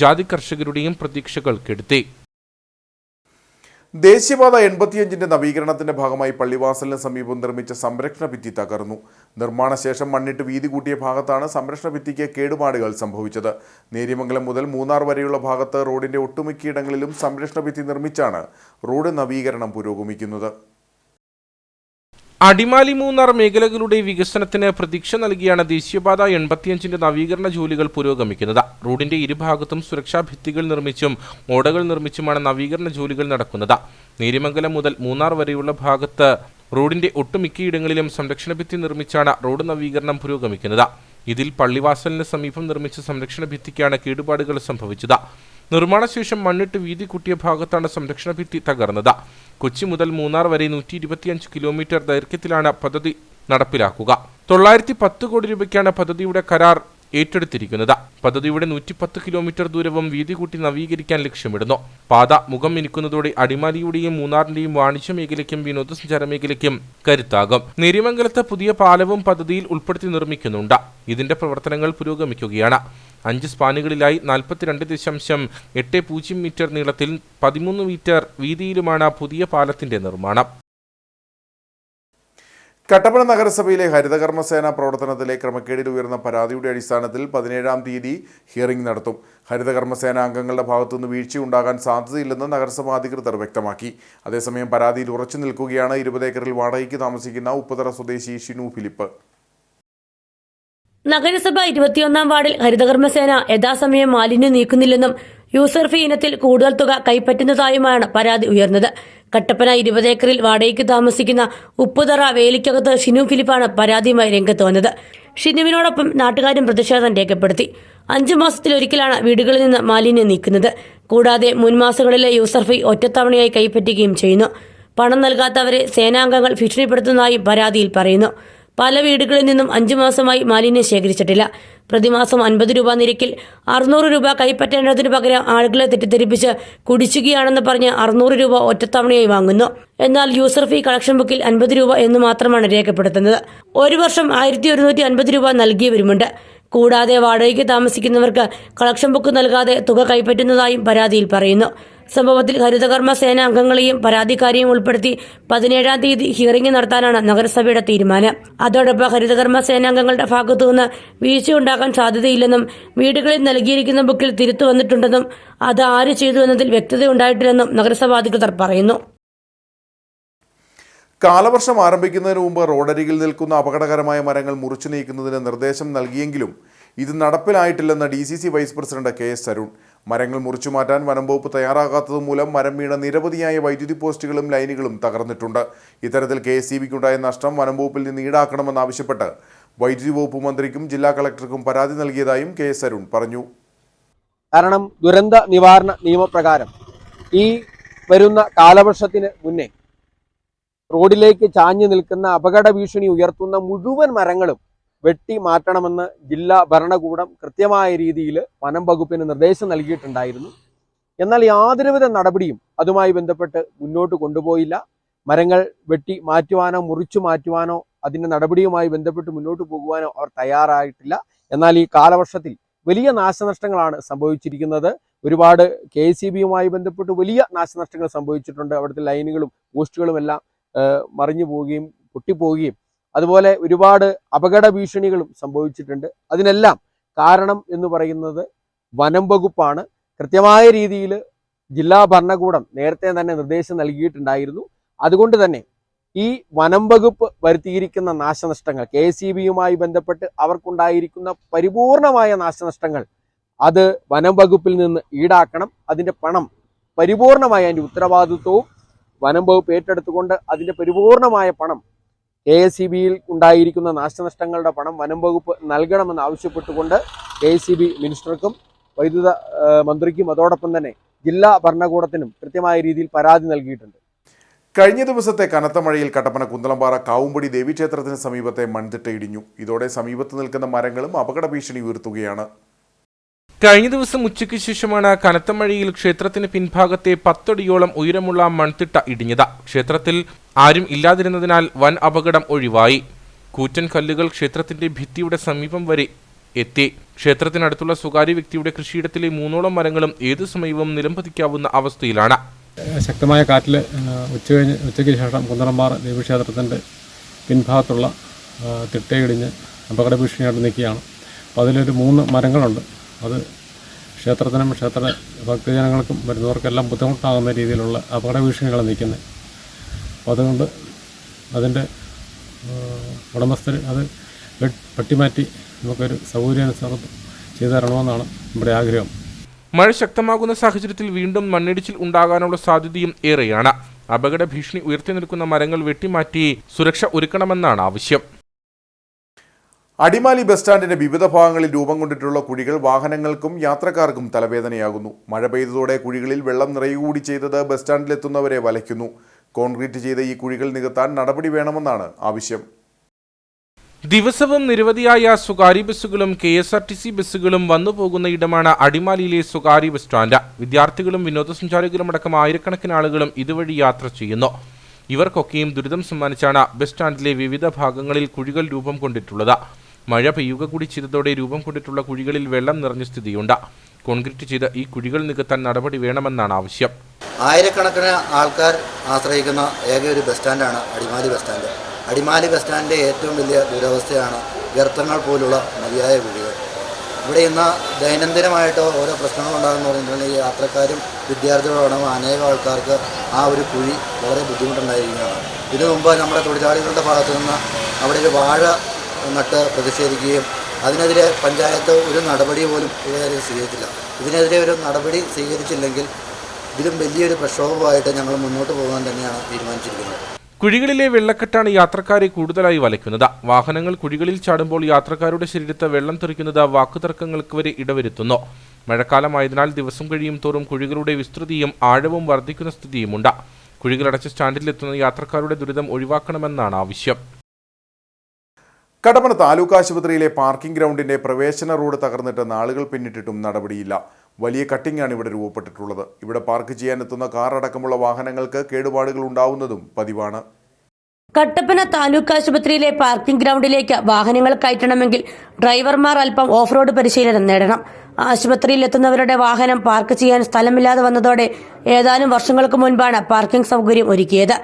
ജാതി കർഷകരുടെയും പ്രതീക്ഷകൾ കെടുത്തി. ദേശീയപാത 85-ന്റെ നവീകരണത്തിന്റെ ഭാഗമായി പള്ളിവാസലിന് സമീപം നിർമ്മിച്ച സംരക്ഷണ ഭിത്തി തകർന്നു. നിർമ്മാണശേഷം മണ്ണിട്ട് വീതി കൂട്ടിയ ഭാഗത്താണ് സംരക്ഷണ ഭിത്തിക്ക് കേടുപാടുകൾ സംഭവിച്ചത്. നേര്യമംഗലം മുതൽ മൂന്നാർ വരെയുള്ള ഭാഗത്ത് റോഡിന്റെ ഒട്ടുമിക്കയിടങ്ങളിലും സംരക്ഷണ ഭിത്തി നിർമ്മിച്ചാണ് റോഡ് നവീകരണം പുരോഗമിക്കുന്നത്. അടിമാലി മൂന്നാർ മേഖലകളുടെ വികസനത്തിന് പ്രതീക്ഷ നൽകിയാണ് ദേശീയപാത 85-ന്റെ നവീകരണ ജോലികൾ പുരോഗമിക്കുന്നത്. റോഡിന്റെ ഇരുഭാഗത്തും സുരക്ഷാ ഭിത്തികൾ നിർമ്മിച്ചും ഓടകൾ നിർമ്മിച്ചുമാണ് നവീകരണ ജോലികൾ നടക്കുന്നത്. നേര്യമംഗലം മുതൽ മൂന്നാർ വരെയുള്ള ഭാഗത്ത് റോഡിന്റെ ഒട്ടുമിക്കയിടങ്ങളിലും സംരക്ഷണ ഭിത്തി നിർമ്മിച്ചാണ് റോഡ് നവീകരണം പുരോഗമിക്കുന്നത്. ഇതിൽ പള്ളിവാസലിന് സമീപം നിർമ്മിച്ച സംരക്ഷണ ഭിത്തിക്കാണ് കേടുപാടുകൾ സംഭവിച്ചത്. നിർമ്മാണശേഷം മണ്ണിട്ട് വീതി കൂട്ടിയ ഭാഗത്താണ് സംരക്ഷണ ഭിത്തി തകർന്നത്. കൊച്ചി മുതൽ മൂന്നാർ വരെ 125 കിലോമീറ്റർ ദൈർഘ്യത്തിലാണ് പദ്ധതി നടപ്പിലാക്കുക. 910 കോടി രൂപയ്ക്കാണ് പദ്ധതിയുടെ കരാർ ഏറ്റെടുത്തിരിക്കുന്നത്. പദ്ധതിയുടെ 110 കിലോമീറ്റർ ദൂരവും വീതി കൂട്ടി നവീകരിക്കാൻ ലക്ഷ്യമിടുന്നു. പാത മുഖം മിനുക്കുന്നതോടെ അടിമാലിയുടെയും മൂന്നാറിന്റെയും വാണിജ്യ മേഖലയ്ക്കും വിനോദസഞ്ചാര മേഖലയ്ക്കും കരുത്താകും. നേര്യമംഗലത്ത് പുതിയ പാലവും പദ്ധതിയിൽ ഉൾപ്പെടുത്തി നിർമ്മിക്കുന്നുണ്ട്. ഇതിന്റെ പ്രവർത്തനങ്ങൾ പുരോഗമിക്കുകയാണ്. 5 സ്പാനുകളിലായി 42.80 മീറ്റർ നീളത്തിൽ 13 മീറ്റർ വീതിയിലുമാണ് പുതിയ പാലത്തിന്റെ നിർമ്മാണം. കട്ടപ്പന നഗരസഭയിലെ ഹരിതകർമ്മസേന പ്രവർത്തനത്തിലെ ക്രമക്കേടിൽ ഉയർന്ന പരാതിയുടെ അടിസ്ഥാനത്തിൽ 17-ാം തീയതി ഹിയറിംഗ് നടത്തും. ഹരിതകർമ്മസേന അംഗങ്ങളുടെ ഭാഗത്തുനിന്ന് വീഴ്ചയുണ്ടാകാൻ സാധ്യതയില്ലെന്ന് നഗരസഭ അധികൃതർ വ്യക്തമാക്കി. അതേസമയം പരാതിയിൽ ഉറച്ചു നിൽക്കുകയാണ് 20 ഏക്കറിൽ വാടകയ്ക്ക് താമസിക്കുന്ന ഉപ്പുതറ സ്വദേശി ഷിനു ഫിലിപ്പ്. നഗരസഭ 21-ാം വാർഡിൽ ഹരിതകർമ്മസേന യഥാസമയം മാലിന്യം നീക്കുന്നില്ലെന്നും യൂസർ ഫീ ഇനത്തിൽ കൂടുതൽ തുക കൈപ്പറ്റുന്നതായുമാണ് പരാതി ഉയർന്നത്. കട്ടപ്പന 20 ഏക്കറിൽ വാടകയ്ക്ക് താമസിക്കുന്ന ഉപ്പുതറ വേലിക്കകത്ത് ഷിനു ഫിലിപ്പാണ് പരാതിയുമായി രംഗത്ത് വന്നത്. ഷിനുവിനോടൊപ്പം നാട്ടുകാരും പ്രതിഷേധം രേഖപ്പെടുത്തി. 5 മാസത്തിലൊരിക്കലാണ് വീടുകളിൽ നിന്ന് മാലിന്യം നീക്കുന്നത്. കൂടാതെ മുൻമാസങ്ങളിലെ യൂസർ ഫീ ഒറ്റത്തവണയായി കൈപ്പറ്റുകയും ചെയ്യുന്നു. പണം നൽകാത്തവരെ സേനാംഗങ്ങൾ ഭീഷണിപ്പെടുത്തുന്നതായും പരാതിയിൽ പറയുന്നു. പല വീടുകളിൽ നിന്നും 5 മാസമായി മാലിന്യം ശേഖരിച്ചിട്ടില്ല. പ്രതിമാസം 50 രൂപ നിരക്കിൽ 600 രൂപ കൈപ്പറ്റേണ്ടതിനു പകരം ആളുകളെ തെറ്റിദ്ധരിപ്പിച്ച് കുടിശ്ശികയാണെന്ന് പറഞ്ഞ് 600 രൂപ ഒറ്റത്തവണയായി വാങ്ങുന്നു. എന്നാൽ യൂസർ ഫീ കളക്ഷൻ ബുക്കിൽ 50 രൂപ എന്ന് മാത്രമാണ് രേഖപ്പെടുത്തുന്നത്. ഒരു വർഷം 1150 രൂപ നൽകിയവരുമുണ്ട്. കൂടാതെ വാടകയ്ക്ക് താമസിക്കുന്നവർക്ക് കളക്ഷൻ ബുക്ക് നൽകാതെ തുക കൈപ്പറ്റുന്നതായും പരാതിയിൽ പറയുന്നു. സംഭവത്തിൽ ഹരിതകർമ്മ സേന അംഗങ്ങളെയും പരാതിക്കാരെയും ഉൾപ്പെടുത്തി 17-ാം തീയതി ഹിയറിംഗ് നടത്താനാണ് നഗരസഭയുടെ തീരുമാനം. അതോടൊപ്പം ഹരിതകർമ്മ സേനാംഗങ്ങളുടെ ഭാഗത്തുനിന്ന് വീഴ്ചയുണ്ടാകാൻ സാധ്യതയില്ലെന്നും വീടുകളിൽ നൽകിയിരിക്കുന്ന ബുക്കിൽ തിരുത്തു വന്നിട്ടുണ്ടെന്നും അത് ആര് ചെയ്തു എന്നതിൽ വ്യക്തതയുണ്ടായിട്ടില്ലെന്നും നഗരസഭാ അധികൃതർ പറയുന്നു. കാലവർഷം ആരംഭിക്കുന്നതിന് മുമ്പ് റോഡരികിൽ നിൽക്കുന്ന അപകടകരമായ മരങ്ങൾ മുറിച്ചു നീക്കുന്നതിന് നിർദ്ദേശം നൽകിയെങ്കിലും ഇത് നടപ്പിലായിട്ടില്ലെന്ന് DCC vice president KS Arun. മരങ്ങൾ മുറിച്ചു മാറ്റാൻ വനംവകുപ്പ് തയ്യാറാകാത്തതുമൂലം മരം വീണ നിരവധിയായ വൈദ്യുതി പോസ്റ്റുകളും ലൈനുകളും തകർന്നിട്ടുണ്ട്. ഇത്തരത്തിൽ KSEBക്കുണ്ടായ നഷ്ടം വനംവകുപ്പിൽ നിന്ന് ഈടാക്കണമെന്നാവശ്യപ്പെട്ട് വൈദ്യുതി വകുപ്പ് മന്ത്രിക്കും ജില്ലാ കളക്ടർക്കും പരാതി നൽകിയതായും KS അരുൺ പറഞ്ഞു. കാരണം ദുരന്ത നിവാരണ നിയമപ്രകാരം ഈ വരുന്ന കാലവർഷത്തിന് മുന്നേ റോഡിലേക്ക് ചാഞ്ഞു നിൽക്കുന്ന അപകട ഭീഷണി ഉയർത്തുന്ന മുഴുവൻ മരങ്ങളും വെട്ടി മാറ്റണമെന്ന് ജില്ലാ ഭരണകൂടം കൃത്യമായ രീതിയിൽ വനം വകുപ്പിന് നിർദ്ദേശം നൽകിയിട്ടുണ്ടായിരുന്നു. എന്നാൽ യാതൊരുവിധ നടപടിയും അതുമായി ബന്ധപ്പെട്ട് മുന്നോട്ട് കൊണ്ടുപോയില്ല. മരങ്ങൾ വെട്ടി മാറ്റുവാനോ മുറിച്ചു മാറ്റുവാനോ അതിൻ്റെ നടപടിയുമായി ബന്ധപ്പെട്ട് മുന്നോട്ട് പോകുവാനോ അവർ തയ്യാറായിട്ടില്ല. എന്നാൽ ഈ കാലവർഷത്തിൽ വലിയ നാശനഷ്ടങ്ങളാണ് സംഭവിച്ചിരിക്കുന്നത്. ഒരുപാട് KSEBയുമായി ബന്ധപ്പെട്ട് വലിയ നാശനഷ്ടങ്ങൾ സംഭവിച്ചിട്ടുണ്ട്. അവിടുത്തെ ലൈനുകളും പോസ്റ്റുകളും എല്ലാം മറിഞ്ഞു പോവുകയും പൊട്ടിപ്പോവുകയും അതുപോലെ ഒരുപാട് അപകട ഭീഷണികളും സംഭവിച്ചിട്ടുണ്ട്. അതിനെല്ലാം കാരണം എന്ന് പറയുന്നത് വനം വകുപ്പാണ്. കൃത്യമായ രീതിയിൽ ജില്ലാ ഭരണകൂടം നേരത്തെ തന്നെ നിർദ്ദേശം നൽകിയിട്ടുണ്ടായിരുന്നു. അതുകൊണ്ട് തന്നെ ഈ വനം വകുപ്പ് വരുത്തിയിരിക്കുന്ന നാശനഷ്ടങ്ങൾ KSEBയുമായി ബന്ധപ്പെട്ട് അവർക്കുണ്ടായിരിക്കുന്ന പരിപൂർണമായ നാശനഷ്ടങ്ങൾ അത് വനം വകുപ്പിൽ നിന്ന് ഈടാക്കണം. അതിൻ്റെ പണം പരിപൂർണമായ അതിൻ്റെ ഉത്തരവാദിത്വവും വനം വകുപ്പ് ഏറ്റെടുത്തുകൊണ്ട് അതിൻ്റെ പരിപൂർണമായ പണം KSEBയിൽ ഉണ്ടായിരിക്കുന്ന നാശനഷ്ടങ്ങളുടെ പണം വനം വകുപ്പ് നൽകണമെന്ന് ആവശ്യപ്പെട്ടുകൊണ്ട് KSEB മിനിസ്റ്റർക്കും വൈദ്യുത മന്ത്രിക്കും അതോടൊപ്പം തന്നെ ജില്ലാ ഭരണകൂടത്തിനും കൃത്യമായ രീതിയിൽ പരാതി നൽകിയിട്ടുണ്ട്. കഴിഞ്ഞ ദിവസത്തെ കനത്ത മഴയിൽ കട്ടപ്പന കുന്തളംപാറ കാവുംപടി ദേവീക്ഷേത്രത്തിന് സമീപത്തെ മൺതിട്ട ഇടിഞ്ഞു. ഇതോടെ സമീപത്ത് നിൽക്കുന്ന മരങ്ങളും അപകട ഭീഷണി ഉയർത്തുകയാണ്. കഴിഞ്ഞ ദിവസം ഉച്ചയ്ക്ക് ശേഷമാണ് കനത്ത മഴയിൽ ക്ഷേത്രത്തിന് പിൻഭാഗത്തെ 10 അടിയോളം ഉയരമുള്ള മൺതിട്ട ഇടിഞ്ഞത്. ക്ഷേത്രത്തിൽ ആരും ഇല്ലാതിരുന്നതിനാൽ വൻ അപകടം ഒഴിവായി. കൂറ്റൻ കല്ലുകൾ ക്ഷേത്രത്തിന്റെ ഭിത്തിയുടെ സമീപം വരെ എത്തി. ക്ഷേത്രത്തിനടുത്തുള്ള സ്വകാര്യ വ്യക്തിയുടെ കൃഷിയിടത്തിലെ 3ഓളം മരങ്ങളും ഏതു സമയവും നിലംപതിക്കാവുന്ന അവസ്ഥയിലാണ്. ശക്തമായ കാറ്റിൽ ഉച്ചയ്ക്ക് ശേഷം കുന്നറമ്പാറ ദേവീക്ഷേത്രത്തിൻ്റെ പിൻഭാഗത്തുള്ള തിട്ടയിടിഞ്ഞ് അപകട ഭീഷണിയായിട്ട് നിൽക്കുകയാണ്. അപ്പോൾ അതിലൊരു 3 മരങ്ങളുണ്ട്. അത് ക്ഷേത്രത്തിനും ക്ഷേത്ര ഭക്തജനങ്ങൾക്കും വരുന്നവർക്കെല്ലാം ബുദ്ധിമുട്ടാകുന്ന രീതിയിലുള്ള അപകട ഭീഷണികൾ നിൽക്കുന്നത്. അപ്പോൾ അതുകൊണ്ട് അതിൻ്റെ ഉടമസ്ഥർ അത് വെട്ടിമാറ്റി നമുക്കൊരു സൗകര്യാനുസരണം ചെയ്തു തരണമെന്നാണ് നമ്മുടെ ആഗ്രഹം. മഴ ശക്തമാകുന്ന സാഹചര്യത്തിൽ വീണ്ടും മണ്ണിടിച്ചിൽ ഉണ്ടാകാനുള്ള സാധ്യതയും ഏറെയാണ്. അപകട ഭീഷണി ഉയർത്തി നിൽക്കുന്ന മരങ്ങൾ വെട്ടിമാറ്റി സുരക്ഷ ഒരുക്കണമെന്നാണ് ആവശ്യം. അടിമാലി ബസ് സ്റ്റാൻഡിന്റെ വിവിധ ഭാഗങ്ങളിൽ രൂപം കൊണ്ടിട്ടുള്ള കുഴികൾ വാഹനങ്ങൾക്കും യാത്രക്കാർക്കും തലവേദനയാകുന്നു. മഴ പെയ്തതോടെ കുഴികളിൽ വെള്ളം നിറയുകൂടി ചെയ്തത് ബസ് സ്റ്റാൻഡിലെത്തുന്നവരെ വലയ്ക്കുന്നു. കോൺക്രീറ്റ് ചെയ്ത ഈ കുഴികൾ നികത്താൻ നടപടി വേണമെന്നാണ് ആവശ്യം. ദിവസവും നിരവധിയായ സ്വകാര്യ ബസ്സുകളും KSRTC ബസ്സുകളും വന്നുപോകുന്ന ഇടമാണ് അടിമാലിയിലെ സ്വകാര്യ ബസ് സ്റ്റാൻഡ്. വിദ്യാർത്ഥികളും വിനോദസഞ്ചാരികളും അടക്കം ആയിരക്കണക്കിന് ആളുകളും ഇതുവഴി യാത്ര ചെയ്യുന്നു. ഇവർക്കൊക്കെയും ദുരിതം സമ്മാനിച്ചാണ് ബസ് സ്റ്റാൻഡിലെ വിവിധ ഭാഗങ്ങളിൽ കുഴികൾ രൂപം കൊണ്ടിട്ടുള്ളത്. മഴ പെയ്യുക കൂടി ചെയ്തതോടെ രൂപം കൊണ്ടിട്ടുള്ള കുഴികളിൽ വെള്ളം നിറഞ്ഞ സ്ഥിതിയുണ്ട്. കോൺക്രീറ്റ് ചെയ്ത ഈ കുഴികൾ നികത്താൻ നടപടി വേണമെന്നാണ് ആവശ്യം. ആയിരക്കണക്കിന് ആൾക്കാർ ആശ്രയിക്കുന്ന ഏക ഒരു ബസ് സ്റ്റാൻഡാണ് Adimali bus stand. Adimali bus സ്റ്റാൻഡിൻ്റെ ഏറ്റവും വലിയ ദുരവസ്ഥയാണ് വ്യർത്ഥങ്ങൾ പോലുള്ള മതിയായ കുഴികൾ. ഇവിടെ ഇന്ന് ദൈനംദിനമായിട്ട് ഓരോ പ്രശ്നങ്ങളുണ്ടാകുന്ന പറഞ്ഞിട്ടുണ്ടെങ്കിൽ യാത്രക്കാരും വിദ്യാർത്ഥികളടങ്ങും അനേകം ആൾക്കാർക്ക് ആ ഒരു കുഴി വളരെ ബുദ്ധിമുട്ടുണ്ടായിരിക്കുകയാണ്. ഇതിനു മുമ്പ് നമ്മുടെ തൊഴിലാളികളുടെ ഭാഗത്തു നിന്ന് അവിടെ ഒരു വാഴ നട്ട് പ്രതിഷേധിക്കുകയും അതിനെതിരെ പഞ്ചായത്ത് ഒരു നടപടി പോലും ഇതുവരെ സ്വീകരിച്ചില്ല. ഇതിനെതിരെ ഒരു നടപടി സ്വീകരിച്ചില്ലെങ്കിൽ ഇതിലും വലിയൊരു പ്രക്ഷോഭമായിട്ട് ഞങ്ങൾ മുന്നോട്ട് പോകാൻ തന്നെയാണ് തീരുമാനിച്ചിരിക്കുന്നത്. കുഴികളിലെ വെള്ളക്കെട്ടാണ് യാത്രക്കാരെ കൂടുതലായി വലയ്ക്കുന്നത്. വാഹനങ്ങൾ കുഴികളിൽ ചാടുമ്പോൾ യാത്രക്കാരുടെ ശരീരത്ത് വെള്ളം തെറിക്കുന്നത് വാക്കുതർക്കങ്ങൾക്ക് വരെ ഇടവരുത്തുന്നു. മഴക്കാലമായതിനാൽ ദിവസം കഴിയും തോറും കുഴികളുടെ വിസ്തൃതിയും ആഴവും വർദ്ധിക്കുന്ന സ്ഥിതിയുമുണ്ട്. കുഴികളടച്ച സ്റ്റാൻഡിലെത്തുന്ന യാത്രക്കാരുടെ ദുരിതം ഒഴിവാക്കണമെന്നാണ് ആവശ്യം. കടപ്പന താലൂക്ക് ആശുപത്രിയിലെ പാർക്കിംഗ് ഗ്രൗണ്ടിന്റെ പ്രവേശന റോഡ് തകർന്നിട്ട് നാളുകൾ പിന്നിട്ടിട്ടും നടപടിയില്ല. വലിയ കട്ടിങ്ങാണ് ഇവിടെ രൂപപ്പെട്ടിട്ടുള്ളത്. ഇവിടെ പാർക്ക് ചെയ്യാനെത്തുന്ന കാർ അടക്കമുള്ള വാഹനങ്ങൾക്ക് കേടുപാടുകൾ ഉണ്ടാവുന്നതും പതിവാണ്. കട്ടപ്പന താലൂക്ക് ആശുപത്രിയിലെ പാർക്കിംഗ് ഗ്രൗണ്ടിലേക്ക് വാഹനങ്ങൾ കയറ്റണമെങ്കിൽ ഡ്രൈവർമാർ അല്പം ഓഫ് റോഡ് പരിശീലനം നേടണം. ആശുപത്രിയിൽ എത്തുന്നവരുടെ വാഹനം പാർക്ക് ചെയ്യാൻ സ്ഥലമില്ലാതെ വന്നതോടെ ഏതാനും വർഷങ്ങൾക്ക് മുൻപാണ് പാർക്കിംഗ് സൗകര്യം ഒരുക്കിയത്.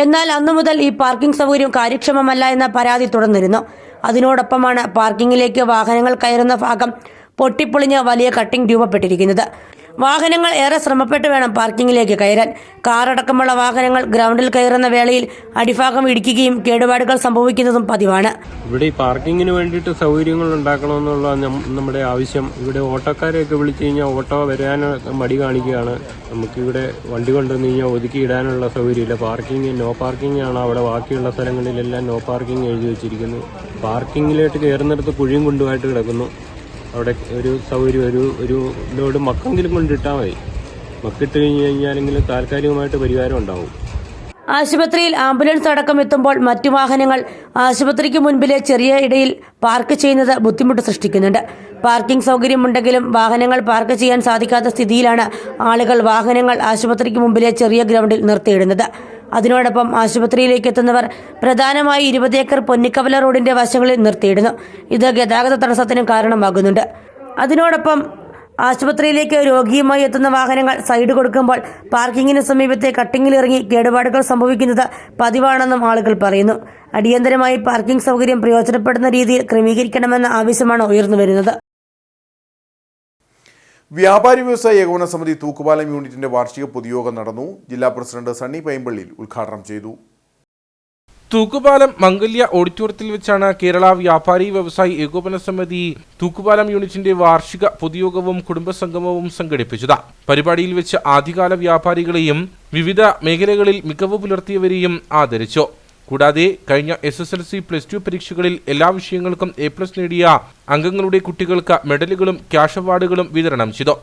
എന്നാൽ അന്നു മുതൽ ഈ പാർക്കിംഗ് സൗകര്യം കാര്യക്ഷമമല്ല എന്ന പരാതി തുടർന്നിരുന്നു. അതിനോടൊപ്പമാണ് പാർക്കിങ്ങിലേക്ക് വാഹനങ്ങൾ കയറുന്ന ഭാഗം പൊട്ടിപ്പൊളിഞ്ഞ് വലിയ കട്ടിംഗ് രൂപപ്പെട്ടിരിക്കുന്നത്. വാഹനങ്ങൾ ഏറെ ശ്രമപ്പെട്ട് വേണം പാർക്കിങ്ങിലേക്ക് കയറാൻ. കാറടക്കമുള്ള വാഹനങ്ങൾ ഗ്രൗണ്ടിൽ കയറുന്ന വേളയിൽ അടിഭാഗം ഇടിക്കുകയും കേടുപാടുകൾ സംഭവിക്കുന്നതും പതിവാണ്. ഇവിടെ ഈ പാർക്കിങ്ങിന് വേണ്ടിയിട്ട് സൗകര്യങ്ങൾ ഉണ്ടാക്കണമെന്നുള്ള നമ്മുടെ ആവശ്യം. ഇവിടെ ഓട്ടോക്കാരെയൊക്കെ വിളിച്ചു കഴിഞ്ഞാൽ ഓട്ടോ വരാൻ മടി കാണിക്കുകയാണ്. നമുക്കിവിടെ വണ്ടി കൊണ്ടുവന്ന് കഴിഞ്ഞാൽ ഒതുക്കിയിടാനുള്ള സൗകര്യമില്ല. പാർക്കിംഗ് നോ പാർക്കിംഗ് ആണ്. അവിടെ ബാക്കിയുള്ള സ്ഥലങ്ങളിലെല്ലാം നോ പാർക്കിംഗ് എഴുതി വെച്ചിരിക്കുന്നു. പാർക്കിങ്ങിലോട്ട് കയറുന്നിടത്ത് കുഴിയും കൊണ്ടുമായിട്ട് കിടക്കുന്നു. അവിടെ ഒരു സൗകര്യം ഒരു ലോഡ് മക്കെങ്കിലും കൊണ്ടിട്ടാൽ മതി. മക്കിട്ട് കഴിഞ്ഞ് കഴിഞ്ഞാലെങ്കിലും താൽക്കാലികമായിട്ട് പരിഹാരം ഉണ്ടാവും. ആശുപത്രിയിൽ ആംബുലൻസ് അടക്കം എത്തുമ്പോൾ മറ്റു വാഹനങ്ങൾ ആശുപത്രിക്ക് മുൻപിലെ ചെറിയ ഇടയിൽ പാർക്ക് ചെയ്യുന്നത് ബുദ്ധിമുട്ട് സൃഷ്ടിക്കുന്നുണ്ട്. പാർക്കിംഗ് സൗകര്യമുണ്ടെങ്കിലും വാഹനങ്ങൾ പാർക്ക് ചെയ്യാൻ സാധിക്കാത്ത സ്ഥിതിയിലാണ് ആളുകൾ വാഹനങ്ങൾ ആശുപത്രിക്ക് മുമ്പിലെ ചെറിയ ഗ്രൗണ്ടിൽ നിർത്തിയിടുന്നത്. അതിനോടൊപ്പം ആശുപത്രിയിലേക്ക് എത്തുന്നവർ പ്രധാനമായി 20 ഏക്കർ പൊന്നിക്കവല റോഡിന്റെ വശങ്ങളിൽ നിർത്തിയിടുന്നു. ഇത് ഗതാഗത തടസ്സത്തിനും കാരണമാകുന്നുണ്ട്. അതിനോടൊപ്പം ആശുപത്രിയിലേക്ക് രോഗിയുമായി എത്തുന്ന വാഹനങ്ങൾ സൈഡ് കൊടുക്കുമ്പോൾ പാർക്കിങ്ങിന് സമീപത്തെ കട്ടിങ്ങിലിറങ്ങി കേടുപാടുകൾ സംഭവിക്കുന്നത് പതിവാണെന്നും ആളുകൾ പറയുന്നു. അടിയന്തരമായി പാർക്കിംഗ് സൗകര്യം പ്രയോജനപ്പെടുന്ന രീതിയിൽ ക്രമീകരിക്കണമെന്ന ആവശ്യമാണ് ഉയർന്നുവരുന്നത്. വ്യാപാരി വ്യവസായ ഏകോപന സമിതി തൂക്കുപാലം യൂണിറ്റിന്റെ വാർഷിക പൊതുയോഗം നടന്നു. ജില്ലാ പ്രസിഡന്റ് സണ്ണി പൈമ്പള്ളിയിൽ ഉദ്ഘാടനം ചെയ്തു. തൂക്കുപാലം മംഗല്യ ഓഡിറ്റോറിയത്തിൽ വെച്ചാണ് കേരള വ്യാപാരി വ്യവസായി ഏകോപന സമിതി തൂക്കുപാലം യൂണിറ്റിന്റെ വാർഷിക പൊതുയോഗവും കുടുംബസംഗമവും സംഘടിപ്പിച്ചത്. പരിപാടിയിൽ വെച്ച് ആദ്യകാല വ്യാപാരികളെയും വിവിധ മേഖലകളിൽ മികവ് പുലർത്തിയവരെയും ആദരിച്ചു. കൂടാതെ കഴിഞ്ഞ SSLC +2 പരീക്ഷകളിൽ എല്ലാ വിഷയങ്ങൾക്കും A+ നേടിയ അംഗങ്ങളുടെ കുട്ടികൾക്ക് മെഡലുകളും ക്യാഷ് അവാർഡുകളും വിതരണം ചെയ്തു.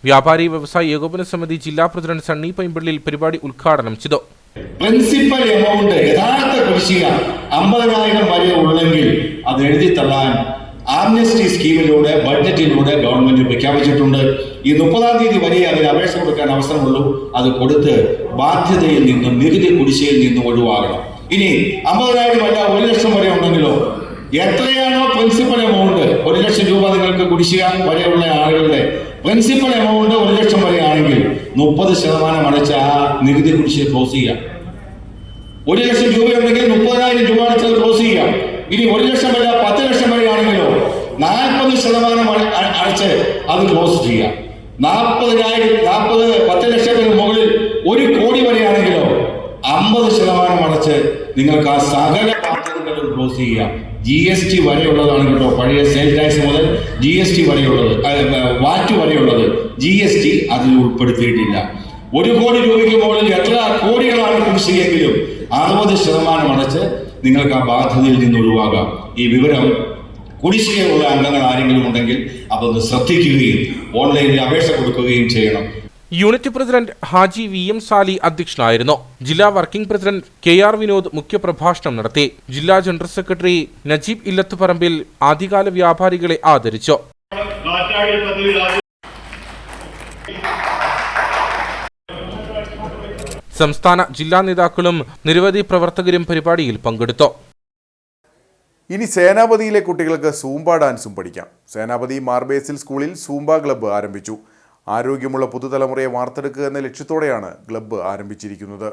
വ്യാപാരി വ്യവസായി ഏകോപന സമിതി ജില്ലാ പ്രസിഡന്റ് സണ്ണി പൈമ്പള്ളിയിൽ പരിപാടി ഉദ്ഘാടനം ചെയ്തു. പ്രിൻസിപ്പൽ എമൗണ്ട് യഥാർത്ഥ കുടിശ്ശിക 50,000 വരെ ഉള്ളെങ്കിൽ അത് എഴുതി തള്ളാൻ ആംനസ്റ്റി സ്കീമിലൂടെ ബഡ്ജറ്റിലൂടെ ഗവൺമെന്റ് പ്രഖ്യാപിച്ചിട്ടുണ്ട്. ഈ 30-ാം തീയതി വരെ അതിന് അപേക്ഷ കൊടുക്കാൻ അവസരമുള്ളൂ. അത് കൊടുത്ത് ബാധ്യതയിൽ നിന്നും നികുതി കുടിശ്ശികയിൽ നിന്നും ഒഴിവാകണം. ഇനി 50,000 അല്ല 1 ലക്ഷം വരെ ഉണ്ടെങ്കിലോ എത്രയാണോ പ്രിൻസിപ്പൽ എമൗണ്ട് 1 ലക്ഷം രൂപ നിങ്ങൾക്ക് കുടിശ്ശിക വരെയുള്ള ആളുകളുടെ പ്രിൻസിപ്പൽ എമൗണ്ട് 1 ലക്ഷം വരെ ആണെങ്കിൽ 30% അടച്ച് ആ നികുതി കുടിശ്ശിക ക്ലോസ് ചെയ്യാം. 1 ലക്ഷം രൂപയുണ്ടെങ്കിൽ 30,000 രൂപ അടച്ച് ക്ലോസ് ചെയ്യാം. ഇനി 1 ലക്ഷം വരെ 10 ലക്ഷം വരെ ആണെങ്കിലോ 40% അടച്ച് അത് ക്ലോസ് ചെയ്യാം. 10 ലക്ഷത്തിന് മുകളിൽ 1 കോടി വരെയാണെങ്കിലോ 50% അടച്ച് നിങ്ങൾക്ക് ആ സകല ബാധ്യതകളും ക്ലോസ് ചെയ്യാം. GST വരെയുള്ളതാണ് കേട്ടോ. പഴയ സെയിൽ ടാക്സ് മുതൽ GST വരെയുള്ളത്, വാറ്റ് വരെയുള്ളത് GST അതിൽ ഉൾപ്പെടുത്തിയിട്ടില്ല. 1 കോടി രൂപയ്ക്ക് മുകളിൽ എത്ര കോടികളാണ് കുടിശ്ശികയെങ്കിലും 60% അടച്ച് നിങ്ങൾക്ക് ആ ബാധ്യതയിൽ നിന്ന് ഒഴിവാകാം. ഈ വിവരം കുടിശ്ശികയുള്ള അംഗങ്ങൾ ആരെങ്കിലും ഉണ്ടെങ്കിൽ അതൊന്ന് ശ്രദ്ധിക്കുകയും ഓൺലൈനിൽ അപേക്ഷ കൊടുക്കുകയും ചെയ്യണം. Unit president Haji VM Sali അധ്യക്ഷനായിരുന്നു. ജില്ലാ വർക്കിംഗ് പ്രസിഡന്റ് KR വിനോദ് മുഖ്യപ്രഭാഷണം നടത്തി. ജില്ലാ ജനറൽ സെക്രട്ടറി നജീബ് ഇല്ലത്തുപറമ്പിൽ ആദ്യകാല വ്യാപാരികളെ ആദരിച്ചു. സംസ്ഥാന ജില്ലാ നേതാക്കളും നിരവധി പ്രവർത്തകരും പരിപാടിയിൽ പങ്കെടുത്തു. ഇനി സേനാപതിയിലെ കുട്ടികൾക്ക് സൂംബ ഡാൻസും പഠിക്കാം. സേനാപതി മാർബേസിൽ സ്കൂളിൽ സൂംബ ക്ലബ്ബ് ആരംഭിച്ചു. ആരോഗ്യമുള്ള പുതുതലമുറയെ വാർത്തെടുക്കുക എന്ന ലക്ഷ്യത്തോടെയാണ് ക്ലബ്ബ് ആരംഭിച്ചിരിക്കുന്നത്.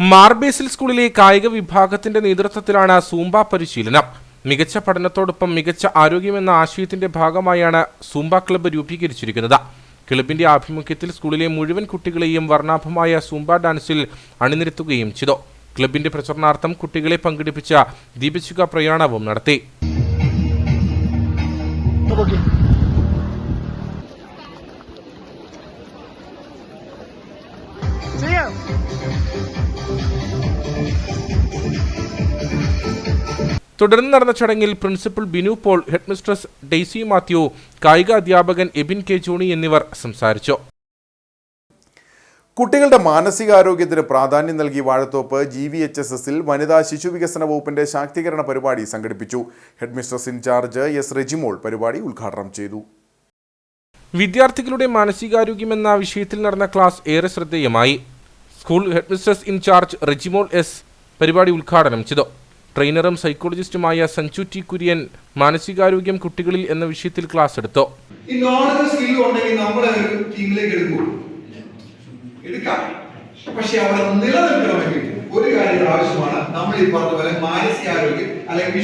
മാർബേസിൽ സ്കൂളിലെ കായിക വിഭാഗത്തിന്റെ നേതൃത്വത്തിലാണ് സൂംബ പരിശീലനം. മികച്ച പഠനത്തോടൊപ്പം മികച്ച ആരോഗ്യമെന്ന ആശയത്തിന്റെ ഭാഗമായാണ് സൂംബ ക്ലബ്ബ് രൂപീകരിച്ചിരിക്കുന്നത്. ക്ലബിന്റെ ആഭിമുഖ്യത്തിൽ സ്കൂളിലെ മുഴുവൻ കുട്ടികളെയും വർണ്ണാഭമായ സൂംബ ഡാൻസിൽ അണിനിരത്തുകയും ചെയ്തു. ക്ലബിന്റെ പ്രചരണാർത്ഥം കുട്ടികളെ പങ്കെടുപ്പിച്ച ദീപശിഖ പ്രയാണവും നടത്തി. തുടർന്ന് നടന്ന ചടങ്ങിൽ principal Binu Paul, headmistress Daisy Mathew, കായിക അധ്യാപകൻ എബിൻ കെ ജോണി എന്നിവർ സംസാരിച്ചു. കുട്ടികളുടെ മാനസികാരോഗ്യത്തിന് പ്രാധാന്യം നൽകി വാഴത്തോപ്പ് GVHSSൽ വനിതാ ശിശുവികസന വകുപ്പിന്റെ ശാക്തീകരണ പരിപാടി സംഘടിപ്പിച്ചു. ഹെഡ്മിസ്ട്രസ് ഇൻചാർജ് S റെജിമോൾ പരിപാടി ഉദ്ഘാടനം ചെയ്തു. വിദ്യാർത്ഥികളുടെ മാനസികാരോഗ്യമെന്ന വിഷയത്തിൽ നടന്ന ക്ലാസ് ഏറെ ശ്രദ്ധേയമായി. School headmistress in charge Rejimol S പരിപാടി ഉദ്ഘാടനം ചെയ്തു. ട്രെയിനറും സൈക്കോളജിസ്റ്റുമായ സഞ്ജു ടി കുര്യൻ മാനസികാരോഗ്യം കുട്ടികളിൽ എന്ന വിഷയത്തിൽ ക്ലാസ് എടുത്തു. പക്ഷെ അവിടെ നിലനിൽക്കണമെങ്കിൽ ഒരു കാര്യം ആവശ്യമാണ്. നമ്മൾ ഈ പറഞ്ഞ പോലെ മാനസികാരോഗ്യം അല്ലെങ്കിൽ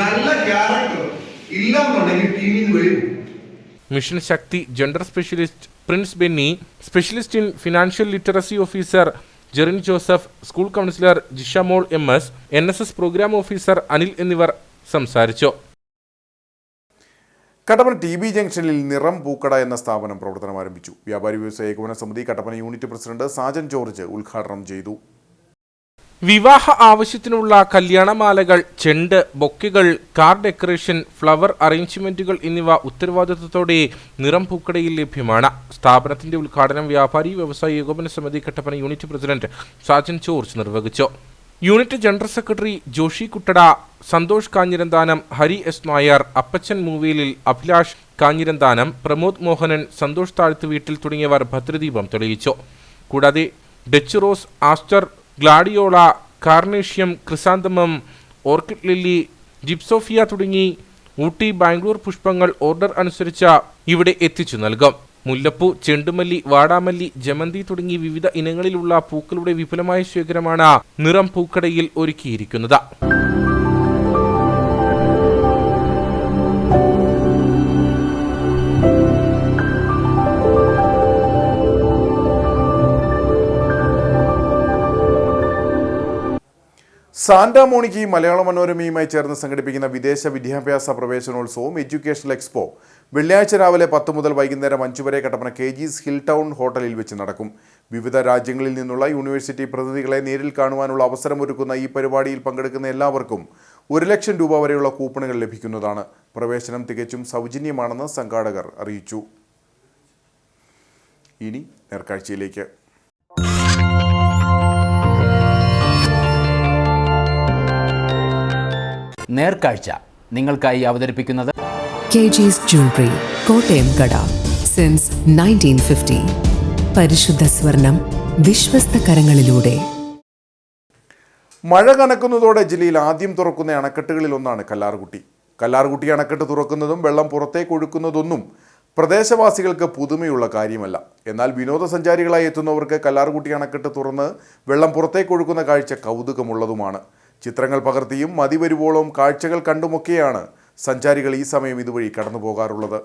നല്ല ക്യാരക്ടർ ഇല്ലാന്നുണ്ടെങ്കിൽ ടീമിൽ നിന്ന് വരും. Mission Shakti gender specialist Prince Benny, specialist in financial literacy officer Jerin Joseph, school counsellor Jishamol MS, NSS programme officer Anil എന്നിവർ സംസാരിച്ചു. കട്ടപ്പന TB ജംഗ്ഷനിൽ നിറം പൂക്കട എന്ന സ്ഥാപനം പ്രവർത്തനം ആരംഭിച്ചു. വ്യാപാരി വ്യവസായ ഏകോപന സമിതി Kattappana unit president Sajan George ഉദ്ഘാടനം ചെയ്തു. വിവാഹ ആവശ്യത്തിനുള്ള കല്യാണമാലകൾ, ചെണ്ട്, ബൊക്കെകൾ, കാർ ഡെക്കറേഷൻ, ഫ്ലവർ അറേഞ്ച്മെന്റുകൾ എന്നിവ ഉത്തരവാദിത്തത്തോടെ നിറം പൂക്കടയിൽ ലഭ്യമാണ്. സ്ഥാപനത്തിന്റെ ഉദ്ഘാടനം വ്യാപാരി വ്യവസായ ഏകോപന സമിതി കട്ടപ്പന യൂണിറ്റ് പ്രസിഡന്റ് സാജൻ ജോർജ് നിർവഹിച്ചു. Unit general secretary Joshi Kuttada, Santhosh Kanjiranthanam, Hari S Nair, Appachan Moovelil, Abhilash Kanjiranthanam, Pramod Mohanan, Santhosh Thazhathu വീട്ടിൽ തുടങ്ങിയവർ ഭദ്രദീപം തെളിയിച്ചു. കൂടാതെ Dutch rose, aster, gladiola, carnation, chrysanthemum, orchid lily, gypsophila തുടങ്ങി ഊട്ടി, ബാംഗ്ലൂർ പുഷ്പങ്ങൾ ഓർഡർ അനുസരിച്ച് ഇവിടെ എത്തിച്ചു നൽകും. മുല്ലപ്പൂ, ചെണ്ടുമല്ലി, വാടാമല്ലി, ജമന്തി തുടങ്ങി വിവിധ ഇനങ്ങളിലുള്ള പൂക്കളുടെ വിപുലമായ ശേഖരമാണ് നിറം പൂക്കടയിൽ ഒരുക്കിയിരിക്കുന്നത്. സാന്റാ മോണിക്കയും മലയാള മനോരമയുമായി ചേർന്ന് സംഘടിപ്പിക്കുന്ന വിദേശ വിദ്യാഭ്യാസ പ്രവേശനോത്സവം എഡ്യൂക്കേഷണൽ എക്സ്പോ വെള്ളിയാഴ്ച രാവിലെ 10 മുതൽ വൈകുന്നേരം 5 വരെ കട്ടപ്പന KG's ഹിൽ ടൗൺ ഹോട്ടലിൽ വെച്ച് നടക്കും. വിവിധ രാജ്യങ്ങളിൽ നിന്നുള്ള യൂണിവേഴ്സിറ്റി പ്രതിനിധികളെ നേരിൽ കാണുവാനുള്ള അവസരമൊരുക്കുന്ന ഈ പരിപാടിയിൽ പങ്കെടുക്കുന്ന എല്ലാവർക്കും 1 ലക്ഷം രൂപ വരെയുള്ള കൂപ്പണുകൾ ലഭിക്കുന്നതാണ്. പ്രവേശനം തികച്ചും സൗജന്യമാണെന്ന് സംഘാടകർ അറിയിച്ചു. ഇനി നേർക്കാഴ്ചയിലേക്ക്. നേർക്കാഴ്ച നിങ്ങൾക്കായി അവതരിപ്പിക്കുന്നത് KG's Jewelry, കോട്ടയം കട, സിൻസ് 1950. പരിശുദ്ധ സ്വർണം വിശ്വസ്ത കരങ്ങളിലൂടെ. മഴ കനക്കുന്നതോടെ ജില്ലയിൽ ആദ്യം തുറക്കുന്ന അണക്കെട്ടുകളിൽ ഒന്നാണ് കല്ലാർകുട്ടി. കല്ലാർകുട്ടി അണക്കെട്ട് തുറക്കുന്നതും വെള്ളം പുറത്തേക്ക് ഒഴുക്കുന്നതൊന്നും പ്രദേശവാസികൾക്ക് പുതുമയുള്ള കാര്യമല്ല. എന്നാൽ വിനോദസഞ്ചാരികളായി എത്തുന്നവർക്ക് കല്ലാർകുട്ടി അണക്കെട്ട് തുറന്ന് വെള്ളം പുറത്തേക്ക് ഒഴുക്കുന്ന കാഴ്ച കൗതുകമുള്ളതുമാണ്. ചിത്രങ്ങൾ പകർത്തിയും മതിവരുവോളം കാഴ്ചകൾ കണ്ടുമൊക്കെയാണ് സഞ്ചാരികൾ ഈ സമയം ഇതുവഴി കടന്നു പോകാറുള്ളത്.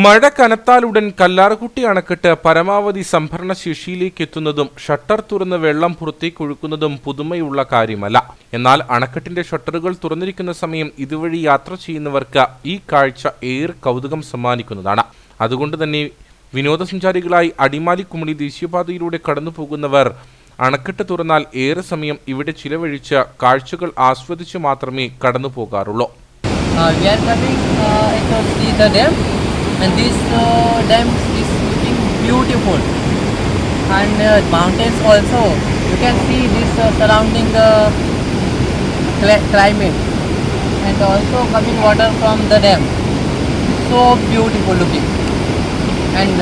മഴ കനത്താലുടൻ കല്ലാർകുട്ടി അണക്കെട്ട് പരമാവധി സംഭരണ ശേഷിയിലേക്ക് എത്തുന്നതും ഷട്ടർ തുറന്ന് വെള്ളം പുറത്തേക്ക് ഒഴുക്കുന്നതും പുതുമയുള്ള കാര്യമല്ല. എന്നാൽ അണക്കെട്ടിന്റെ ഷട്ടറുകൾ തുറന്നിരിക്കുന്ന സമയം ഇതുവഴി യാത്ര ചെയ്യുന്നവർക്ക് ഈ കാഴ്ച ഏറെ കൗതുകം സമ്മാനിക്കുന്നതാണ്. അതുകൊണ്ട് തന്നെ വിനോദസഞ്ചാരികളായി അടിമാലി കുമളി ദേശീയപാതയിലൂടെ കടന്നു പോകുന്നവർ അണക്കെട്ട് തുറന്നാൽ ഏറെ സമയം ഇവിടെ ചിലവഴിച്ച് കാഴ്ചകൾ ആസ്വദിച്ച് മാത്രമേ കടന്നു പോകാറുള്ളൂ. And this dam is looking beautiful, and mountains also. You can see this surrounding the climate, and also coming water from the dam. So beautiful looking, and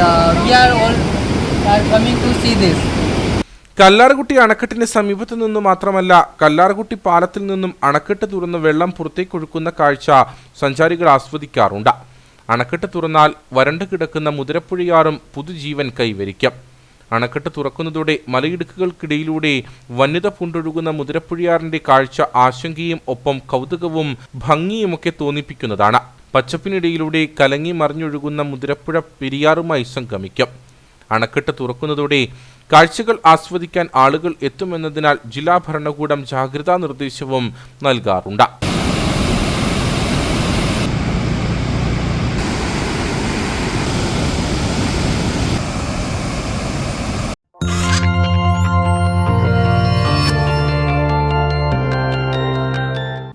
we are all coming to see this. Kallarkutty അണക്കെട്ടിന് സമീപത്തു നിന്നും മാത്രമല്ല, കല്ലാർകുട്ടി പാലത്തിൽ നിന്നും അണക്കെട്ട് തുറന്ന് വെള്ളം പുറത്തേക്കൊഴുക്കുന്ന കാഴ്ച സഞ്ചാരികൾ ആസ്വദിക്കാറുണ്ട്. അണക്കെട്ട് തുറന്നാൽ വരണ്ടു കിടക്കുന്ന മുതിരപ്പുഴയാറും പുതുജീവൻ കൈവരിക്കും. അണക്കെട്ട് തുറക്കുന്നതോടെ മലയിടുക്കുകൾക്കിടയിലൂടെ വന്യത പൂണ്ടൊഴുകുന്ന മുതിരപ്പുഴയാറിന്റെ കാഴ്ച ആശങ്കയും ഒപ്പം കൗതുകവും ഭംഗിയുമൊക്കെ തോന്നിപ്പിക്കുന്നതാണ്. പച്ചപ്പിനിടയിലൂടെ കലങ്ങി മറിഞ്ഞൊഴുകുന്ന മുതിരപ്പുഴ പെരിയാറുമായി സംഗമിക്കും. അണക്കെട്ട് തുറക്കുന്നതോടെ കാഴ്ചകൾ ആസ്വദിക്കാൻ ആളുകൾ എത്തുമെന്നതിനാൽ ജില്ലാ ഭരണകൂടം ജാഗ്രതാ നിർദ്ദേശവും നൽകാറുണ്ട്.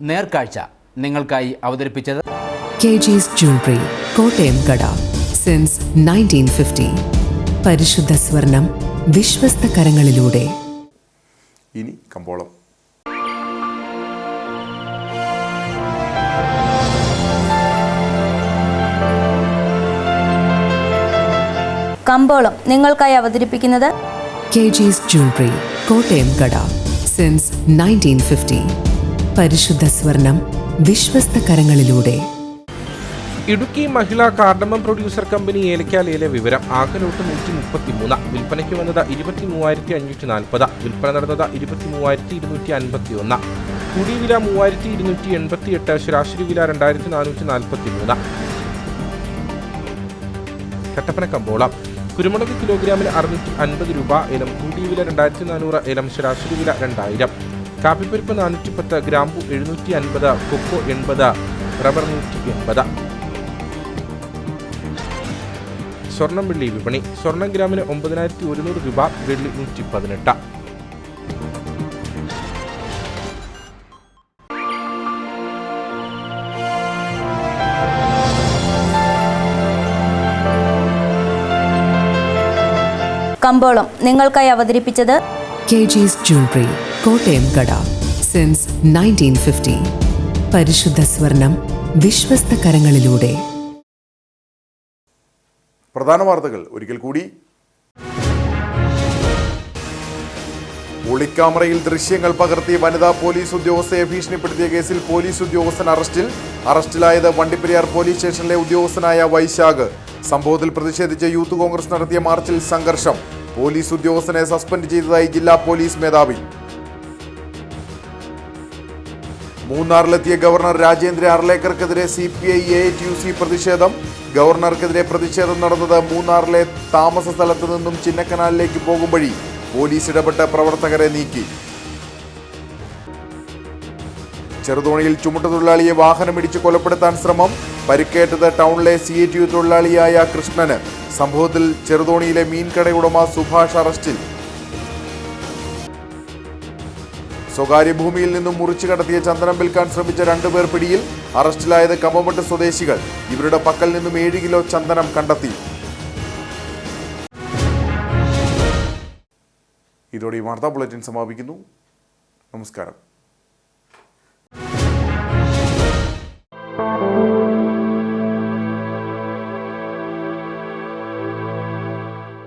നേർക്കാഴ്ച നിങ്ങൾക്കായി അവതരിപ്പിച്ചത് KG's Jewelry, കോട്ടയം കട, സിൻസ് 1950. പരിശുദ്ധ സ്വർണം വിശ്വസ്ത കരങ്ങളിലൂടെ. ഇനി കമ്പോളം. കമ്പോളം നിങ്ങൾക്കായി അവതരിപ്പിക്കുന്നത് KG's Jewelry, കോട്ടയം കട, സിൻസ് 1950. പരിശുദ്ധ സ്വർണം വിശ്വസ്ത കരങ്ങളിലൂടെ. ഇടുക്കി മഹിളാ കാർഡമം പ്രൊഡ്യൂസർ കമ്പനി ഏലക്കാലേല വിവരം. ആകലോട്ട് 133, വിൽപ്പനയ്ക്ക് വന്നത് 23,540, വിൽപ്പന നടന്നത് 23,251, കൂടിയ വില 3,288, ശരാശരി വില 2,443. കട്ടപ്പന കമ്പോളം. കുരുമുളക് കിലോഗ്രാമിന് 650 രൂപ, ഏലം കൂടിയ വില 2,400, ഏലം ശരാശരി വില 2,000. കാപ്പിപ്പരിപ്പ് 410, ഗ്രാമ്പു 750, കൊക്കോ 80, റബ്ബർ 180. സ്വർണം വെള്ളി വിപണി. സ്വർണം ഗ്രാമിന് 9,100 രൂപ, വെള്ളി 118. കമ്പോളം നിങ്ങൾക്കായി അവതരിപ്പിച്ചത് KG's Jewelry, കോട്ടയം കട, സിൻസ് 1950. പരിശുദ്ധ സ്വർണം വിശ്വസ്ത കരങ്ങളിലൂടെ. പ്രധാന വാർത്തകൾ ഒരിക്കൽ കൂടി. ഒളിക്യാമറയിൽ ദൃശ്യങ്ങൾ പകർത്തി വനിതാ പോലീസ് ഉദ്യോഗസ്ഥയെ ഭീഷണിപ്പെടുത്തിയ കേസിൽ പോലീസ് ഉദ്യോഗസ്ഥൻ അറസ്റ്റിലായത് വണ്ടിപ്പെരിയാർ പോലീസ് സ്റ്റേഷനിലെ ഉദ്യോഗസ്ഥനായ വൈശാഖ്. സംഭവത്തിൽ പ്രതിഷേധിച്ച് യൂത്ത് കോൺഗ്രസ് നടത്തിയ മാർച്ചിൽ സംഘർഷം. പോലീസ് ഉദ്യോഗസ്ഥനെ സസ്പെൻഡ് ചെയ്തതായി ജില്ലാ പോലീസ് മേധാവി. മൂന്നാറിലെത്തിയ ഗവർണർ രാജേന്ദ്ര അർലേക്കർക്കെതിരെ CPI AITUC പ്രതിഷേധം. ഗവർണർക്കെതിരെ പ്രതിഷേധം നടന്നത് മൂന്നാറിലെ താമസ സ്ഥലത്ത് നിന്നും ചിന്നക്കനാലിലേക്ക് പോകും വഴി പോലീസ് ഇടപെട്ട് പ്രവർത്തകരെ നീക്കി. ചെറുതോണിയിൽ ചുമട്ടുതൊഴിലാളിയെ വാഹനമിടിച്ച് കൊലപ്പെടുത്താൻ ശ്രമം. പരിക്കേറ്റത് ടൗണിലെ CITU തൊഴിലാളിയായ കൃഷ്ണന്. സംഭവത്തിൽ ചെറുതോണിയിലെ മീൻകട ഉടമ സുഭാഷ് അറസ്റ്റിൽ. സ്വകാര്യ ഭൂമിയിൽ നിന്നും മുറിച്ചു കടത്തിയ ചന്ദനം വിൽക്കാൻ ശ്രമിച്ച 2 പേർ പിടിയിൽ. അറസ്റ്റിലായത് കമ്പമട്ട് സ്വദേശികൾ. ഇവരുടെ പക്കൽ നിന്നും 7 കിലോ ചന്ദനം കണ്ടെത്തി. ഇതോടെ ഈ വാർത്താ ബുള്ളറ്റിൻ സമാപിക്കുന്നു. നമസ്കാരം.